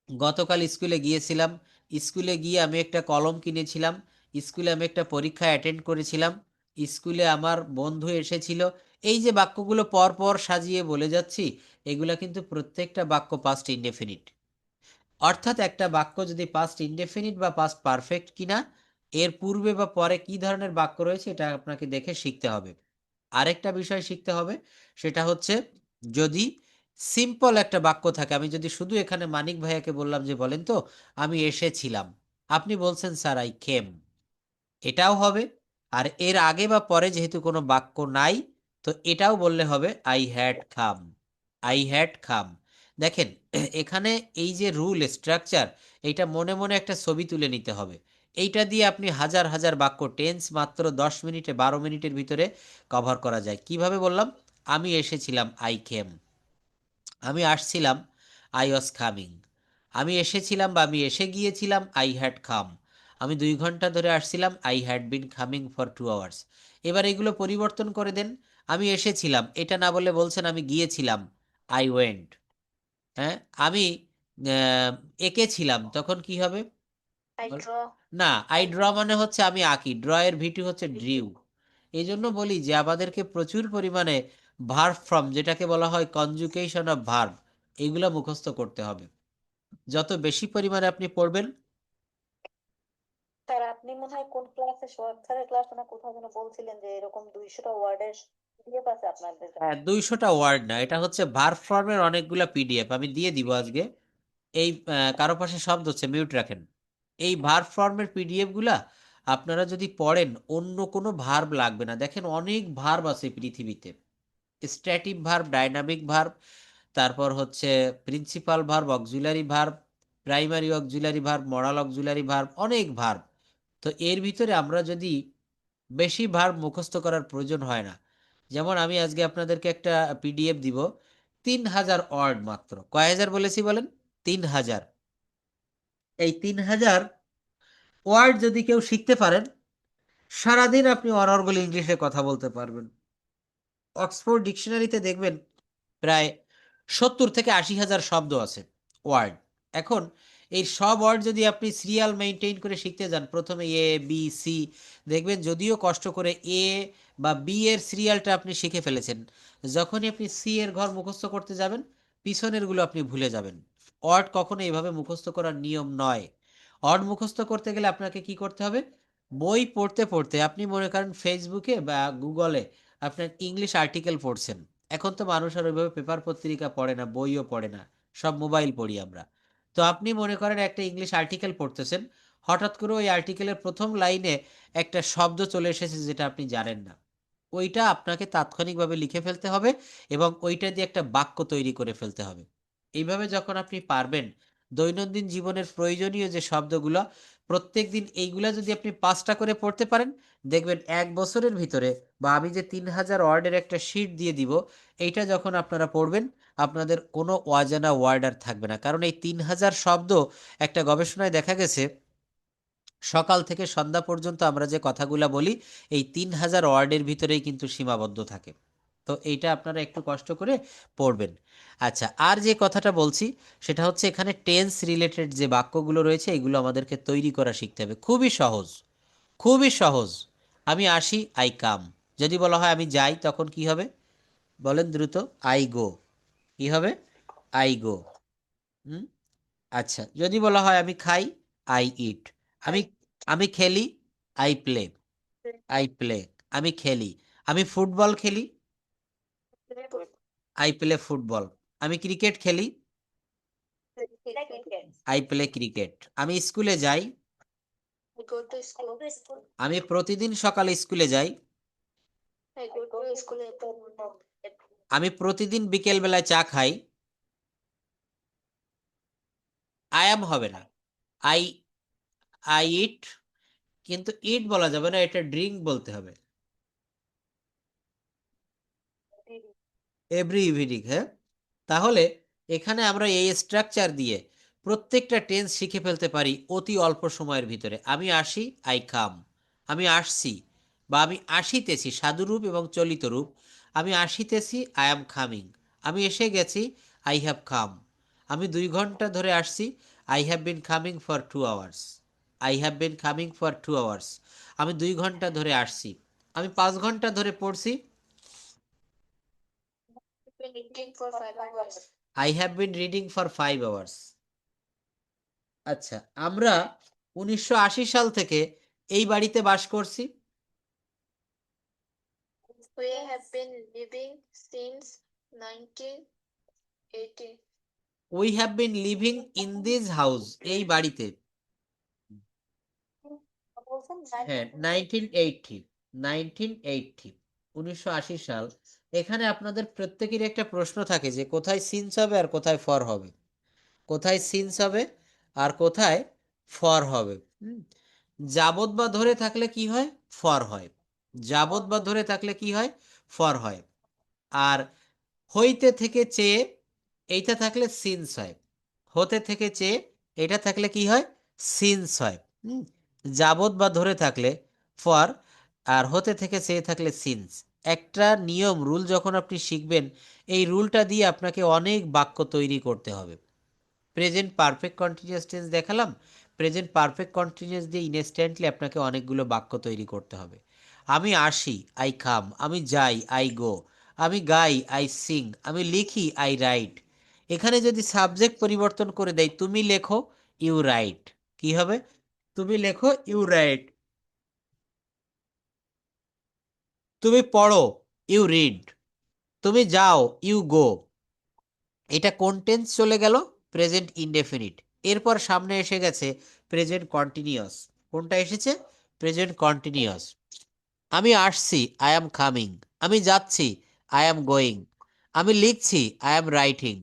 গতকাল স্কুলে গিয়েছিলাম, স্কুলে গিয়ে আমি একটা কলম কিনেছিলাম, স্কুলে আমি একটা পরীক্ষা অ্যাটেন্ড করেছিলাম, স্কুলে আমার বন্ধু এসেছিল। এই যে বাক্যগুলো পর পর সাজিয়ে বলে যাচ্ছি, এগুলা কিন্তু প্রত্যেকটা বাক্য পাস্ট ইনডেফিনিট। অর্থাৎ একটা বাক্য যদি পাস্ট ইনডেফিনিট বা পাস্ট পারফেক্ট কিনা, এর পূর্বে বা পরে কি ধরনের বাক্য রয়েছে এটা আপনাকে দেখে শিখতে হবে। আরেকটা বিষয় শিখতে হবে, সেটা হচ্ছে যদি সিম্পল একটা বাক্য থাকে, আমি যদি শুধু এখানে মানিক ভাইয়াকে বললাম যে বলেন তো আমি এসেছিলাম, আপনি বলছেন স্যার আই কেম, এটাও হবে। আর এর আগে বা পরে যেহেতু কোনো বাক্য নাই, তো এটাও বললে হবে I had come, I had come. দেখেন এখানে এই যে রুল স্ট্রাকচার, এইটা মনে মনে একটা ছবি তুলে নিতে হবে। এইটা দিয়ে আপনি হাজার হাজার বাক্য টেন্স মাত্র 10 মিনিটে 12 মিনিটের ভিতরে কভার করা যায়। কিভাবে বললাম? আমি এসেছিলাম, আই কেম। আমি আসছিলাম, আই ওয়াজ কামিং। আমি এসেছিলাম বা আমি এসে গিয়েছিলাম, আই হ্যাড কাম। আমি 2 ঘন্টা ধরে আসছিলাম, I had been coming for 2 hours. এবার এগুলো পরিবর্তন করে দেন। আমি এসেছিলাম এটা না বলে বলছেন আমি গিয়েছিলাম, আই ওয়েন্ট। হ্যাঁ, আমি আহ, এঁকেছিলাম, তখন কি হবে? I ball- draw. না, আই ড্র মানে হচ্ছে আমি আঁকি, ড্র এর ভিটি হচ্ছে ড্রিউ। এই জন্য বলি যে আমাদেরকে প্রচুর পরিমাণে ভার্ব ফর্ম, যেটাকে বলা হয় কনজুগেশন অফ ভার্ব, এইগুলো মুখস্থ করতে হবে। যত বেশি পরিমাণে আপনি পড়বেন। স্যার আপনি মনে হয় কোন ক্লাসে, সোহাগ স্যারের ক্লাস না কোথাও যেন বলছিলেন যে এরকম 200টা ওয়ার্ডের পিডিএফ আছে আপনাদের কাছে। হ্যাঁ, 200টা ওয়ার্ড না, এটা হচ্ছে ভার্ব ফর্মের অনেকগুলা পিডিএফ, আমি দিয়ে দিব আজকে। এই কারো পাশে শব্দ হচ্ছে, মিউট রাখেন। এই ভার্ব ফর্মের পিডিএফ গুলা আপনারা যদি পড়েন, অন্য কোনো ভার্ব লাগবে না। দেখেন অনেক ভার্ব আছে পৃথিবীতে, স্ট্যাটিক ভার্ব, ডাইনামিক ভার্ব, তারপর হচ্ছে principal verb, auxiliary verb, primary auxiliary verb, modal auxiliary verb, অনেক ভার্ব। তো এর ভিতরে আমরা যদি বেশি ভার্ব মুখস্থ করার প্রয়োজন হয় না। যেমন আমি আজকে আপনাদেরকে একটা পিডিএফ দিব, 3000 ওয়ার্ড মাত্র। কয় হাজার বলেছি বলেন? 3000। এই 3000 ওয়ার্ড যদি কেউ শিখতে পারেন, সারাদিন আপনি অনর্গল ইংলিশে কথা বলতে পারবেন। অক্সফোর্ড ডিকশনারিতে দেখবেন প্রায় 70 থেকে 80 হাজার শব্দ আছে, ওয়ার্ড। এখন এই সব ওয়ার্ড যদি আপনি সিরিয়াল মেনটেন করে শিখতে যান, প্রথমে এ বি সি, দেখবেন যদিও কষ্ট করে এ বা বি এর সিরিয়ালটা আপনি শিখে ফেলেছেন, যখনই আপনি সি এর ঘর মুখস্থ করতে যাবেন, পিছনের গুলো আপনি ভুলে যাবেন। ওয়ার্ড কখনো এইভাবে মুখস্থ করার নিয়ম নয়। ওয়ার্ড মুখস্থ করতে গেলে আপনাকে কি করতে হবে? বই পড়তে পড়তে, আপনি মনে করেন ফেসবুকে বা গুগলে আপনার ইংলিশ আর্টিকেল পড়ছেন। এখন তো মানুষ আর ওইভাবে পেপার পত্রিকা পড়ে না, বইও পড়ে না, সব মোবাইল পড়ি আমরা। তো আপনি মনে করেন একটা ইংলিশ আর্টিকেল পড়তেছেন, হঠাৎ করে ওই আর্টিকেলের প্রথম লাইনে একটা শব্দ চলে এসেছে যেটা আপনি জানেন না, ওইটা আপনাকে তাৎক্ষণিকভাবে লিখে ফেলতে হবে এবং ওইটা দিয়ে একটা বাক্য তৈরি করে ফেলতে হবে। এইভাবে যখন আপনি পারবেন, দৈনন্দিন জীবনের প্রয়োজনীয় যে শব্দগুলো প্রত্যেকদিন, এইগুলা যদি আপনি 5টা করে পড়তে পারেন, দেখবেন 1 বছরের ভিতরে, বা আমি যে 3000 ওয়ার্ডের একটা শিট দিয়ে দিব, এইটা যখন আপনারা পড়বেন, আপনাদের কোনো অজানা ওয়ার্ড আর থাকবে না। কারণ এই 3000 শব্দ, একটা গবেষণায় দেখা গেছে সকাল থেকে সন্ধ্যা পর্যন্ত আমরা যে কথাগুলা বলি, এই 3000 ওয়ার্ডের ভিতরেই কিন্তু সীমাবদ্ধ থাকে। তো এইটা আপনারা একটু কষ্ট করে পড়বেন। আচ্ছা, আর যে কথাটা বলছি সেটা হচ্ছে এখানে টেন্স রিলেটেড যে বাক্যগুলো রয়েছে, এগুলো আমাদেরকে তৈরি করা শিখতে হবে। খুবই সহজ, খুবই সহজ। আমি আসি, আই কাম। যদি বলা হয় আমি যাই, তখন কি হবে বলেন দ্রুত? I go. কি হবে? I go. হুম। আচ্ছা, যদি বলা হয় আমি খাই, আই ইট। আমি আমি খেলি, আই প্লে, আই প্লে। আমি খেলি। আমি ফুটবল খেলি, আই প্লে ফুটবল। আমি ক্রিকেট খেলি, আই প্লে ক্রিকেট। আমি স্কুলে যাই, I go to I school. go to school. আমি প্রতিদিন সকালে স্কুলে যাই। I go to school every morning. আমি প্রতিদিন বিকেল বেলায় চা খাই। আই অ্যাম হবে না, আই আই ইট, কিন্তু ইট বলা যাবে না, এটা ড্রিঙ্ক বলতে হবে। এভরি ইভিনিং, হ্যাঁ। তাহলে এখানে আমরা এই স্ট্রাকচার দিয়ে প্রত্যেকটা টেন্স শিখে ফেলতে পারি অতি অল্প সময়ের ভিতরে। আমি আসি, আই কাম। আমি আসছি বা আমি আসিতেছি, সাধুরূপ এবং চলিত রূপ। আমি আসিতেছি, আই অ্যাম কামিং। আমি এসে গেছি, আই হ্যাভ কাম। আমি 2 ঘন্টা ধরে আসছি, I have been coming for 2 hours. I have been coming for 2 hours. আমি 2 ঘন্টা ধরে আসছি। আমি 5 ঘন্টা ধরে পড়ছি, Been eating for 5 hours. I have been reading for 5 hours. আচ্ছা, আমরা 1980 সাল থেকে এই বাড়িতে বাস করছি। We have been living since 1980. We have been living in this house, এই বাড়িতে। হ্যাঁ, 1980, 1980 সাল। এখানে আপনাদের প্রত্যেকেরই একটা প্রশ্ন থাকে যে কোথায় সিন্স হবে আর কোথায় ফর হবে, কোথায় সিন্স হবে আর কোথায় ফর হবে। যাবত বা ধরে থাকলে কি হয়, ফর হয়। যাবত বা ধরে থাকলে কি হয়, ফর হয়। আর হইতে থেকে চেয়ে এইটা থাকলে সিন্স হয়। হতে থেকে চেয়ে এটা থাকলে কি হয়, সিন্স হয়। যাবত বা ধরে থাকলে ফর, আর হতে থেকে চেয়ে থাকলে সিন্স। একটা নিয়ম, রুল যখন আপনি শিখবেন, এই রুলটা দিয়ে আপনাকে অনেক বাক্য তৈরি করতে হবে। প্রেজেন্ট পারফেক্ট কন্টিনিউয়াস টেন্স দেখালাম, প্রেজেন্ট পারফেক্ট কন্টিনিউয়াস দিয়ে ইনস্ট্যান্টলি আপনাকে অনেকগুলো বাক্য তৈরি করতে হবে। আমি আসি, আই কাম। আমি যাই, আই গো। আমি গাই, আই সিং। আমি লিখি, আই রাইট। এখানে যদি সাবজেক্ট পরিবর্তন করে দেয়, তুমি লেখো, ইউ রাইট। কি হবে, তুমি লেখো, ইউ রাইট। তুমি পড়ো, ইউ রিড। তুমি যাও, ইউ গো। এটা কোন টেন্স চলে গেল, প্রেজেন্ট ইনডেফিনিট। এরপর সামনে এসে গেছে প্রেজেন্ট কন্টিনিউয়াস। কোনটা এসেছে, প্রেজেন্ট কন্টিনিউয়াস। আমি আসছি, আই অ্যাম কামিং। আমি যাচ্ছি, আই অ্যাম গোয়িং। আমি লিখছি, আই অ্যাম রাইটিং।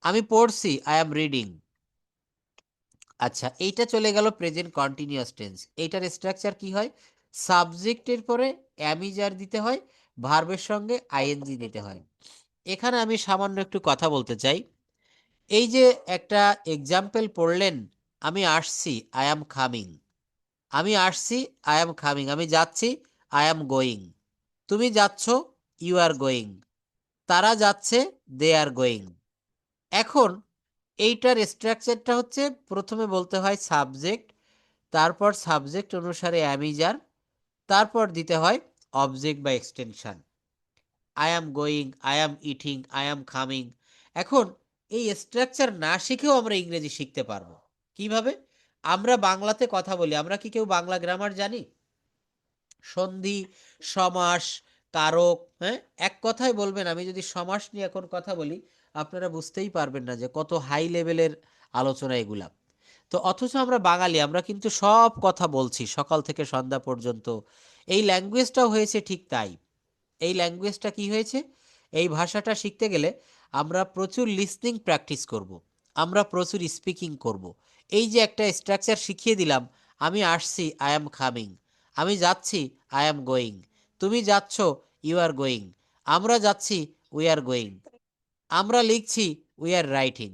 আমি পড়ছি, আই অ্যাম রিডিং। আচ্ছা, এইটা চলে গেল প্রেজেন্ট কন্টিনিউয়াস টেন্স। এইটার স্ট্রাকচার কি হয়, সাবজেক্টের পরে অ্যামিজার দিতে হয়, ভার্বের সঙ্গে আইএনজি দিতে হয়। এখানে আমি সামান্য একটু কথা বলতে চাই। এই যে একটা এক্সাম্পল পড়লেন, আমি আসছি, আই অ্যাম কামিং। আমি আসছি, আই অ্যাম কামিং। আমি যাচ্ছি, আই অ্যাম গোয়িং। তুমি যাচ্ছ, ইউ আর গোয়িং। তারা যাচ্ছে, দে আর গোয়িং। এখন এইটার স্ট্রাকচারটা হচ্ছে, প্রথমে বলতে হয় সাবজেক্ট, তারপর সাবজেক্ট অনুসারে অ্যামিজার, তারপর দিতে হয় অবজেক্ট বা extension. I am going, I am eating, I am coming. এখন এই স্ট্রাকচার না শিখেও আমরা ইংরেজি শিখতে পারবো। কিভাবে, আমরা বাংলাতে কথা বলি, আমরা কি কেউ বাংলা গ্রামার জানি? সন্ধি, সমাস, কারক, হ্যাঁ, এক কথায় বলবেন। আমি যদি সমাস নিয়ে এখন কথা বলি, আপনারা বুঝতেই পারবেন না যে কত হাই লেভেলের আলোচনা এগুলা। তো অথচ আমরা বাঙালি, আমরা কিন্তু সব কথা বলছি সকাল থেকে সন্ধ্যা পর্যন্ত। এই ল্যাঙ্গুয়েজটাও হয়েছে ঠিক তাই। এই ল্যাঙ্গুয়েজটা কি হয়েছে, এই ভাষাটা শিখতে গেলে আমরা প্রচুর লিসনিং প্র্যাকটিস করব, আমরা প্রচুর স্পিকিং করব। এই যে একটা স্ট্রাকচার শিখিয়ে দিলাম, আমি আসছি, আই অ্যাম কামিং। আমি যাচ্ছি, আই অ্যাম গোয়িং। তুমি যাচ্ছ, ইউ আর গোয়িং। আমরা যাচ্ছি, উই আর গোয়িং। আমরা লিখছি, উই আর রাইটিং।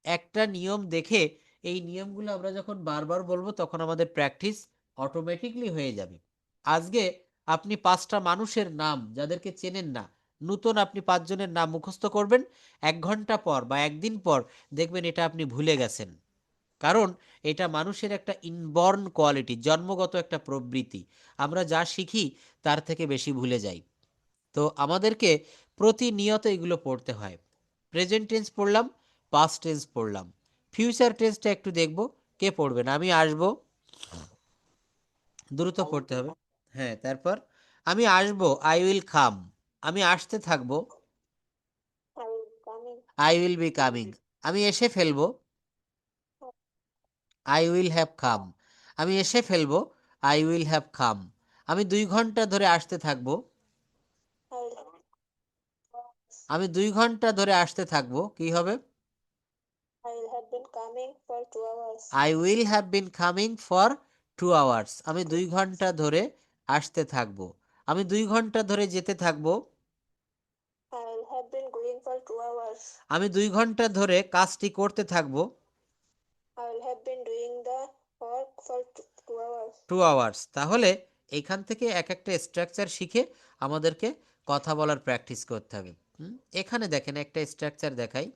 একটা নিয়ম দেখে এই নিয়মগুলো আমরা যখন বারবার বলবো, তখন আমাদের প্র্যাকটিস অটোমেটিকলি হয়ে যাবে। আজকে আপনি 5টা মানুষের নাম যাদেরকে চেনেন না, নতুন আপনি 5 জনের নাম মুখস্থ করবেন, 1 ঘন্টা পর বা একদিন পর দেখবেন এটা আপনি ভুলে গেছেন। কারণ এটা মানুষের একটা ইনবর্ন কোয়ালিটি, জন্মগত একটা প্রবৃত্তি। আমরা যা শিখি তার থেকে বেশি ভুলে যাই। তো আমাদেরকে প্রতিনিয়ত এগুলো পড়তে হয়। প্রেজেন্ট টেন্স পড়লাম, পাস্ট টেন্স পড়লাম, ফিউচার টেন্সটা একটু দেখব। কে পড়বেন, আমি আসব, দ্রুত পড়তে হবে। হ্যাঁ, তারপর আমি আসব, আই উইল কাম। আমি আসতে থাকবো, I will coming. I will be coming. আমি এসে ফেলবো, আই উইল হ্যাভ কাম। আমি এসে ফেলবো, আই উইল হ্যাভ কাম। আমি 2 ঘন্টা ধরে আসতে থাকবো, আমি 2 ঘন্টা ধরে আসতে থাকবো, কি হবে? I will have been coming for 2 hours. I will have been coming for 2 hours. আমি 2 ঘন্টা ধরে আসতে থাকবো। আমি 2 ঘন্টা ধরে যেতে থাকবো, I will have been going for 2 hours. আমি 2 ঘন্টা ধরে কাজটি করতে থাকবো, I will have been doing the work for 2 hours. 2 hours. তাহলে এখান থেকে এক একটা স্ট্রাকচার শিখে আমাদেরকে কথা বলার প্র্যাকটিস করতে হবে। এখানে দেখেন একটা স্ট্রাকচার দেখাই,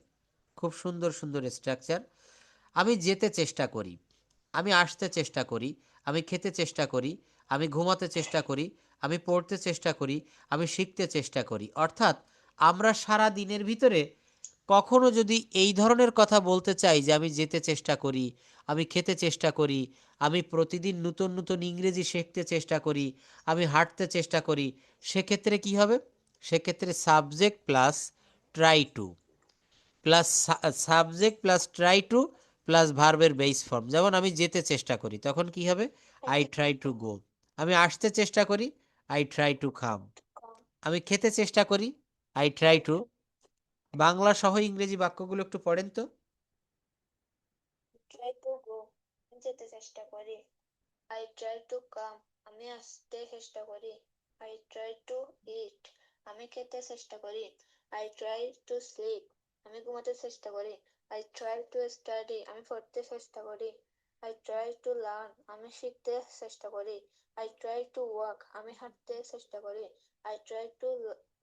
খুব সুন্দর সুন্দর স্ট্রাকচার। আমি যেতে চেষ্টা করি, আমি আসতে চেষ্টা করি, আমি খেতে চেষ্টা করি, আমি ঘুমাতে চেষ্টা করি, আমি পড়তে চেষ্টা করি, আমি শিখতে চেষ্টা করি। অর্থাৎ আমরা সারা দিনের ভিতরে কখনো যদি এই ধরনের কথা বলতে চাই যে আমি যেতে চেষ্টা করি, আমি খেতে চেষ্টা করি, আমি প্রতিদিন নতুন নতুন ইংরেজি শিখতে চেষ্টা করি, আমি হাঁটতে চেষ্টা করি, সেক্ষেত্রে কি হবে? সেক্ষেত্রে subject plus try to plus subject plus try to plus ভার্বের বেস ফর্ম। যেমন আমি যেতে চেষ্টা করি, তখন কি হবে? I try to go. আমি আসতে চেষ্টা করি, আই ট্রাই টু কাম। আমি খেতে চেষ্টা করি, আই ট্রাই টু। বাংলা সহ ইংরেজি বাক্যগুলো একটু পড়েন তো। Try to go. যেতে চেষ্টা করি। I try to come. আমি আসতে চেষ্টা করি। I try to eat. আমি খেতে চেষ্টা করি। I try to sleep. আমি ঘুমাতে চেষ্টা করি। I try to study. আমি পড়তে চেষ্টা করি। I try to learn. আমি শিখতে চেষ্টা করি। I try to walk. আমি হাঁটতে চেষ্টা করি। I try to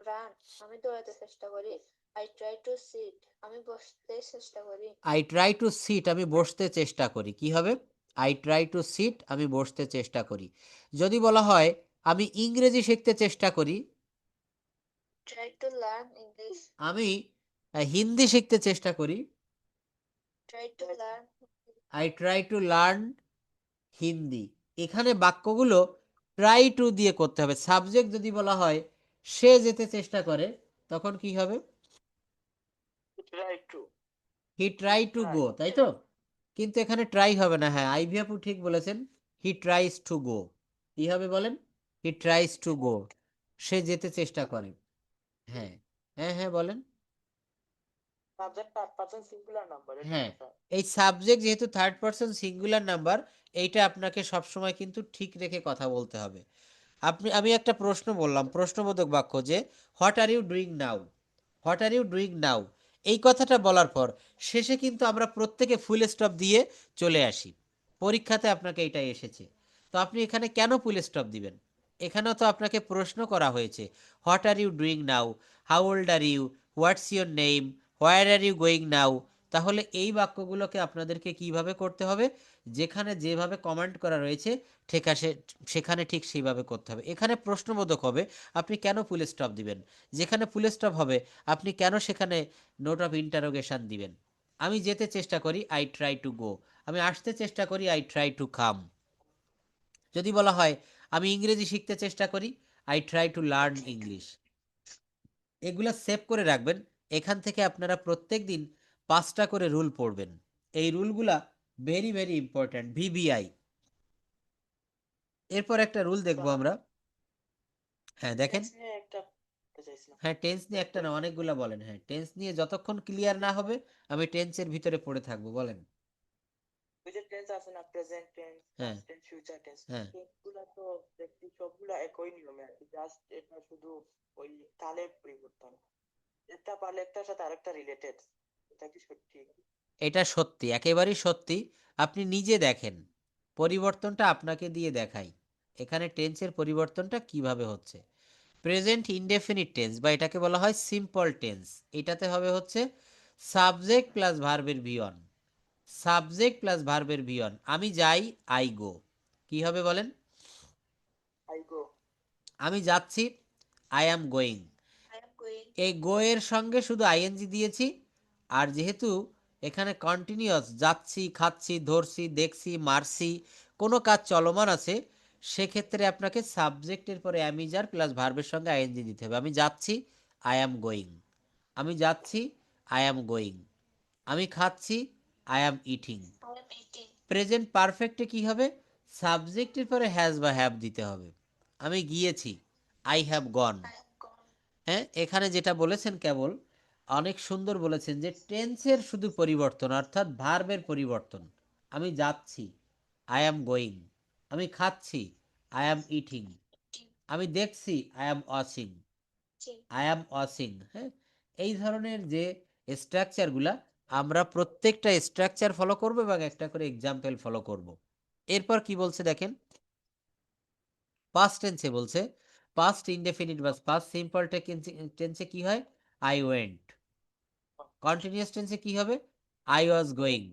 run. আমি দৌড়াতে চেষ্টা করি। I try to sit. আমি বসতে চেষ্টা করি। আই ট্রাই টু সিট, আমি বসতে চেষ্টা করি, কি হবে? আই ট্রাই টু সিট, আমি বসতে চেষ্টা করি। যদি বলা হয় আমি ইংরেজি শিখতে চেষ্টা করি, Try to learn English. আমি হিন্দি শিখতে চেষ্টা করি, Try to learn. I try to learn Hindi. এখানে বাক্যগুলো ট্রাই টু দিয়ে করতে হবে। সাবজেক্ট যদি বলা হয় সে যেতে চেষ্টা করে, তখন কি হবে? Try to. He try to go, তাই তো? কিন্তু এখানে ট্রাই হবে না। হ্যাঁ, আইভি আপু ঠিক বলেছেন, হি ট্রাইস টু গো। কি হবে বলেন? হি ট্রাইস টু গো, সে যেতে চেষ্টা করে। হ্যাঁ, হ্যাঁ, হ্যাঁ, বলেন। Subject third person singular number. এটা হ্যাঁ, কথা। এই সাবজেক্ট যেহেতু থার্ড পারসন সিঙ্গুলার নাম্বার, এইটা আপনাকে সবসময় কিন্তু ঠিক রেখে কথা বলতে হবে। আমি একটা প্রশ্ন বললাম, প্রশ্নবোধক বাক্য, যে what are you doing now, what are you doing now, এই কথাটা বলার পর শেষে কিন্তু আমরা প্রত্যেকে ফুল স্টপ দিয়ে চলে আসি। পরীক্ষাতে আপনাকে এইটাই এসেছে, তো আপনি এখানে কেন ফুল স্টপ দিবেন? এখানেও তো আপনাকে প্রশ্ন করা হয়েছে, what are you doing now, how old are you, what's your name, where are you going now. তাহলে এই বাক্যগুলোকে আপনাদেরকে কিভাবে করতে হবে? যেখানে যেভাবে কমান্ড করা রয়েছে ঠিক আছে, সেখানে ঠিক সেইভাবে করতে হবে। এখানে প্রশ্নবোধক হবে, আপনি কেন ফুল স্টপ দিবেন? যেখানে ফুল স্টপ হবে আপনি কেন সেখানে নোট অফ ইন্টারোগেশন দিবেন? আমি যেতে চেষ্টা করি, আই ট্রাই টু গো। আমি আসতে চেষ্টা করি, আই ট্রাই টু কাম। যদি বলা হয় আমি ইংরেজি শিখতে চেষ্টা করি, I try to learn English. এগুলা সেভ করে রাখবেন। এখান থেকে আপনারা প্রত্যেক দিন 5টা করে রুল পড়বেন। এই রুলগুলা ভেরি ভেরি ইম্পর্ট্যান্ট, ভিভিআই। এরপর একটা রুল দেখবো আমরা। হ্যাঁ, দেখেন। Tense নিয়ে একটা বলতে চাইছিলাম। হ্যাঁ, টেন্স নিয়ে একটা না, অনেকগুলা বলেন। হ্যাঁ, টেন্স নিয়ে যতক্ষণ ক্লিয়ার না হবে আমি টেন্সের ভিতরে পড়ে থাকবো, বলেন। ওই যে টেন্স আছে না, প্রেজেন্ট টেন্স, হ্যাঁ, পাস্ট টেন্স, ফিউচার টেন্স, হ্যাঁ, এগুলা তো দেখছি সবগুলা একই নিয়মে আর কি, জাস্ট এটা শুধু ওই কালের পরিবর্তন। একটা পারলে একটার সাথে আরেকটা রিলেটেড। এটা কি সত্যি? এটা সত্যি, একেবারেই সত্যি। আপনি নিজে দেখেন, পরিবর্তনটা আপনাকে দিয়ে দেখাই এখানে টেন্সের পরিবর্তনটা কিভাবে হচ্ছে। প্রেজেন্ট ইনডেফিনিট টেন্স বা এটাকে বলা হয় সিম্পল টেন্স, এটাতে হবে হচ্ছে সাবজেক্ট প্লাস ভার্বের ভিয়ন। সাবজেক্ট প্লাস ভার্বের ভিয়ন, আমি যাই, আই গো। কি হবে বলেন? I go. আমি যাচ্ছি, I am going. I am going. এই গো এর সঙ্গে শুধু আইএনজি দিয়েছি। আর যেহেতু এখানে কন্টিনিউয়াস যাচ্ছি, খাচ্ছি, ধরছি, দেখছি, মারছি, কোনো কাজ চলমান আছে, সেক্ষেত্রে আপনাকে সাবজেক্টের পরে অ্যামিজার প্লাস ভার্বের সঙ্গে আইএনজি দিতে হবে। আমি যাচ্ছি, আই অ্যাম গোয়িং। আমি যাচ্ছি, আই অ্যাম গোয়িং। আমি খাচ্ছি, I am eating. I am eating. Present পারফেক্টে কি হবে? সাবজেক্টের পরে হ্যাজ বা হ্যাভ দিতে হবে। আমি গিয়েছি, আই হ্যাভ গন। হ্যাঁ, এখানে যেটা বলেছেন কেবল অনেক সুন্দর বলেছেন যে টেন্সের শুধু পরিবর্তন, অর্থাৎ ভার্বের পরিবর্তন। আমি যাচ্ছি, আই অ্যাম গোয়িং। আমি খাচ্ছি, আই অ্যাম ইটিং। আমি দেখছি, I am watching. I am watching. হ্যাঁ, এই ধরনের যে স্ট্রাকচারগুলা, আমরা প্রত্যেকটা স্ট্রাকচার ফলো করব এবং একটা করে এক্সাম্পল ফলো করব। এরপর কি বলছে দেখেন, পাস্ট টেন্সে বলছে, পাস্ট ইনডেফিনিট বা পাস্ট সিম্পল টেন্সে কি হয়, আই ওয়েন্ট। কন্টিনিউয়াস টেন্সে কি হবে, I was going.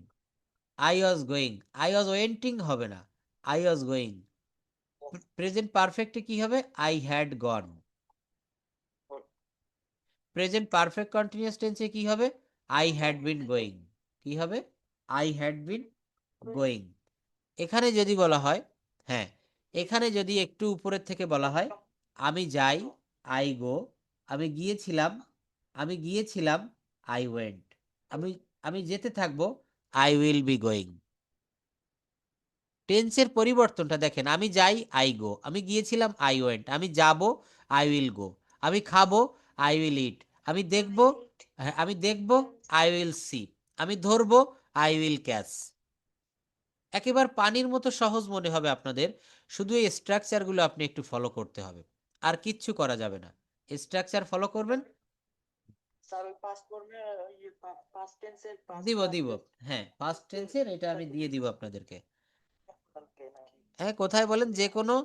I was going, I was wenting হবে না, আই ওয়াজ গোয়িং। প্রেজেন্ট পারফেক্টে কি হবে, I had gone. Present perfect continuous টেন্সে কি হবে, আই হ্যাড বিন গোয়িং। কি হবে, আই হ্যাড বিন গোয়িং। এখানে যদি বলা হয়, হ্যাঁ, এখানে যদি একটু উপরের থেকে বলা হয়, আমি যাই, আই গো। আমি গিয়েছিলাম, আই ওয়েন্ট। আমি আমি যেতে থাকবো, আই উইল বি গোয়িং। টেন্সের পরিবর্তনটা দেখেন, আমি যাই, আই গো। আমি গিয়েছিলাম, আই ওয়েন্ট। আমি যাব, আই উইল গো। আমি খাবো, আই উইল ইট। আমি দেখবো, হ্যাঁ, আমি দেখবো, আই উইল সি। আমি ধরবো, আই উইল ক্যাচ। একেবারে পানির মতো সহজ মনে হবে আপনাদের, শুধু এই স্ট্রাকচারগুলো আপনি একটু ফলো করতে হবে, আর কিচ্ছু করা যাবে না। স্ট্রাকচার ফলো করবেন। স্যার ওই পাস্ট ফর্মে পাস্ট টেন্সের দিব দিব, হ্যাঁ, পাস্ট টেন্সের এটা আমি দিয়ে দিব আপনাদেরকে। হ্যাঁ, কোথায় বলেন, যে কোনো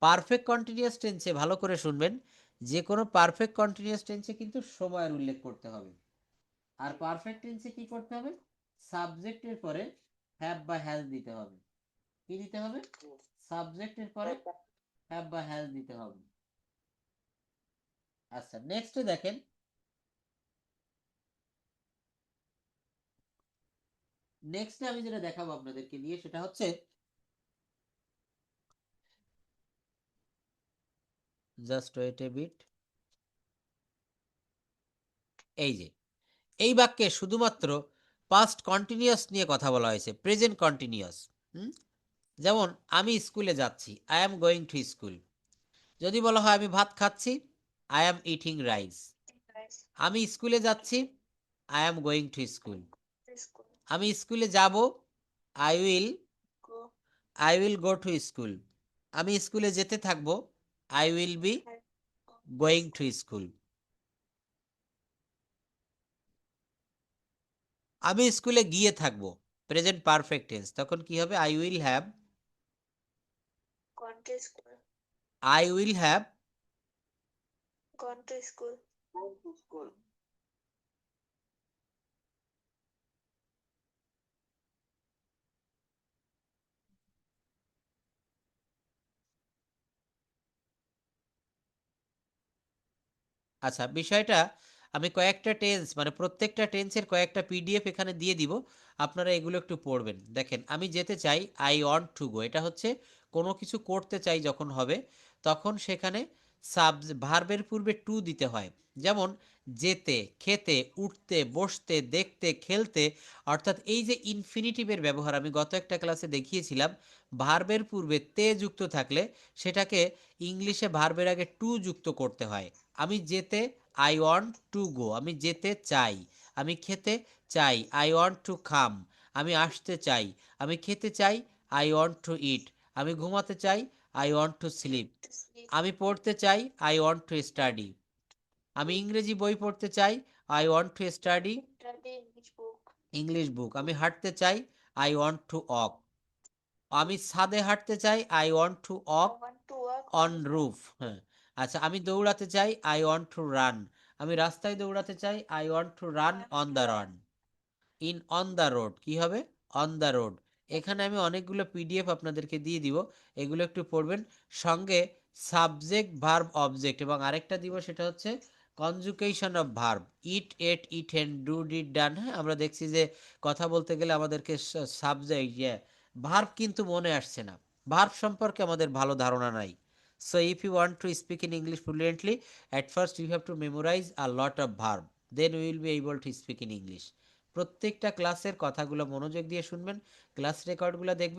পারফেক্ট কন্টিনিউয়াস টেন্সে, ভালো করে শুনবেন, যে কোনো পারফেক্ট কন্টিনিউয়াস টেন্সে কিন্তু সময়ের উল্লেখ করতে হবে। আর পারফেক্ট টেন্সে কি করতে হবে, সাবজেক্টের পরে হ্যাভ বা হ্যাজ দিতে হবে। কি দিতে হবে, সাবজেক্টের পরে হ্যাভ বা হ্যাজ দিতে হবে। আচ্ছা, নেক্সটে দেখেন, নেক্সটে আমি যেটা দেখাবো আপনাদেরকে নিয়ে, সেটা হচ্ছে, জাস্ট ওয়েট এ বিট। এই যে এই বাক্যে শুধুমাত্র পাস্ট কন্টিনিউয়াস নিয়ে কথা বলা হয়েছে, প্রেজেন্ট কন্টিনিউয়াস। যেমন আমি স্কুলে যাচ্ছি, I am going to school. যদি বলা হয় আমি ভাত খাচ্ছি, আই অ্যাম ইটিং রাইস। আমি স্কুলে যাচ্ছি, I am going to school. আমি স্কুলে যাব, I will go to school. আমি স্কুলে যেতে থাকবো, I will be going to school. আমি স্কুলে গিয়ে থাকবো, প্রেজেন্ট পারফেক্ট টেন্স, তখন কি হবে, I will have Gone to school. Gone to school. School. আচ্ছা, বিষয়টা আমি কয়েকটা টেন্স, মানে প্রত্যেকটা টেন্সের কয়েকটা পিডিএফ এখানে দিয়ে দিব, আপনারা এগুলো একটু পড়বেন। দেখেন, আমি যেতে চাই, আই ওয়ান্ট টু গো। এটা হচ্ছে কোনো কিছু করতে চাই যখন হবে, তখন সেখানে ভার্বের পূর্বে টু দিতে হয়। যেমন যেতে, খেতে, উঠতে, বসতে, দেখতে, খেলতে। অর্থাৎ এই যে ইনফিনিটিভের ব্যবহার আমি গত একটা ক্লাসে দেখিয়েছিলাম, ভার্বের পূর্বে তে যুক্ত থাকলে সেটাকে ইংলিশে ভার্বের আগে টু যুক্ত করতে হয়। আমি যেতে, আই ওয়ান্ট টু গো। আমি যেতে চাই। আমি খেতে চাই, আই ওয়ান্ট টু খাম। আমি আসতে চাই, আমি খেতে চাই, আই ওয়ান্ট টু ইট। আমি ঘুমাতে চাই, I want to sleep. To sleep. আমি পড়তে চাই, আই ওয়ান্ট টু স্টাডি। আমি ইংরেজি বই পড়তে চাই, I want to study Study English book. English book. আমি হাঁটতে চাই, আই ওয়ান্ট টু ওয়াক। আমি ছাদে হাঁটতে চাই, I want to I walk want to work on roof. হ্যাঁ, আচ্ছা, আমি দৌড়াতে চাই, আই ওয়ান্ট টু রান। আমি রাস্তায় দৌড়াতে চাই, I want to run on the run. On the road কি হবে, অন দ্য রোড। এখানে আমি অনেকগুলো পিডিএফ আপনাদেরকে দিয়ে দিব, এগুলো একটু পড়বেন। সঙ্গে সাবজেক্ট, ভার্ব, অবজেক্ট, এবং আরেকটা দিব, সেটা হচ্ছে conjugation of verb, eat, ate, eaten, do, did, done. হ্যাঁ, আমরা দেখছি যে কথা বলতে গেলে আমাদেরকে সাবজেক্ট, ভার্ব কিন্তু মনে আসছে না, ভার্ব সম্পর্কে আমাদের ভালো ধারণা নাই। So if you want to speak in English fluently, at first you have to memorize a lot of verb, then we will be able to speak in English. প্রত্যেকটা ক্লাসের কথাগুলো মনোযোগ দিয়ে শুনবেন, ক্লাস রেকর্ডগুলো দেখবেন।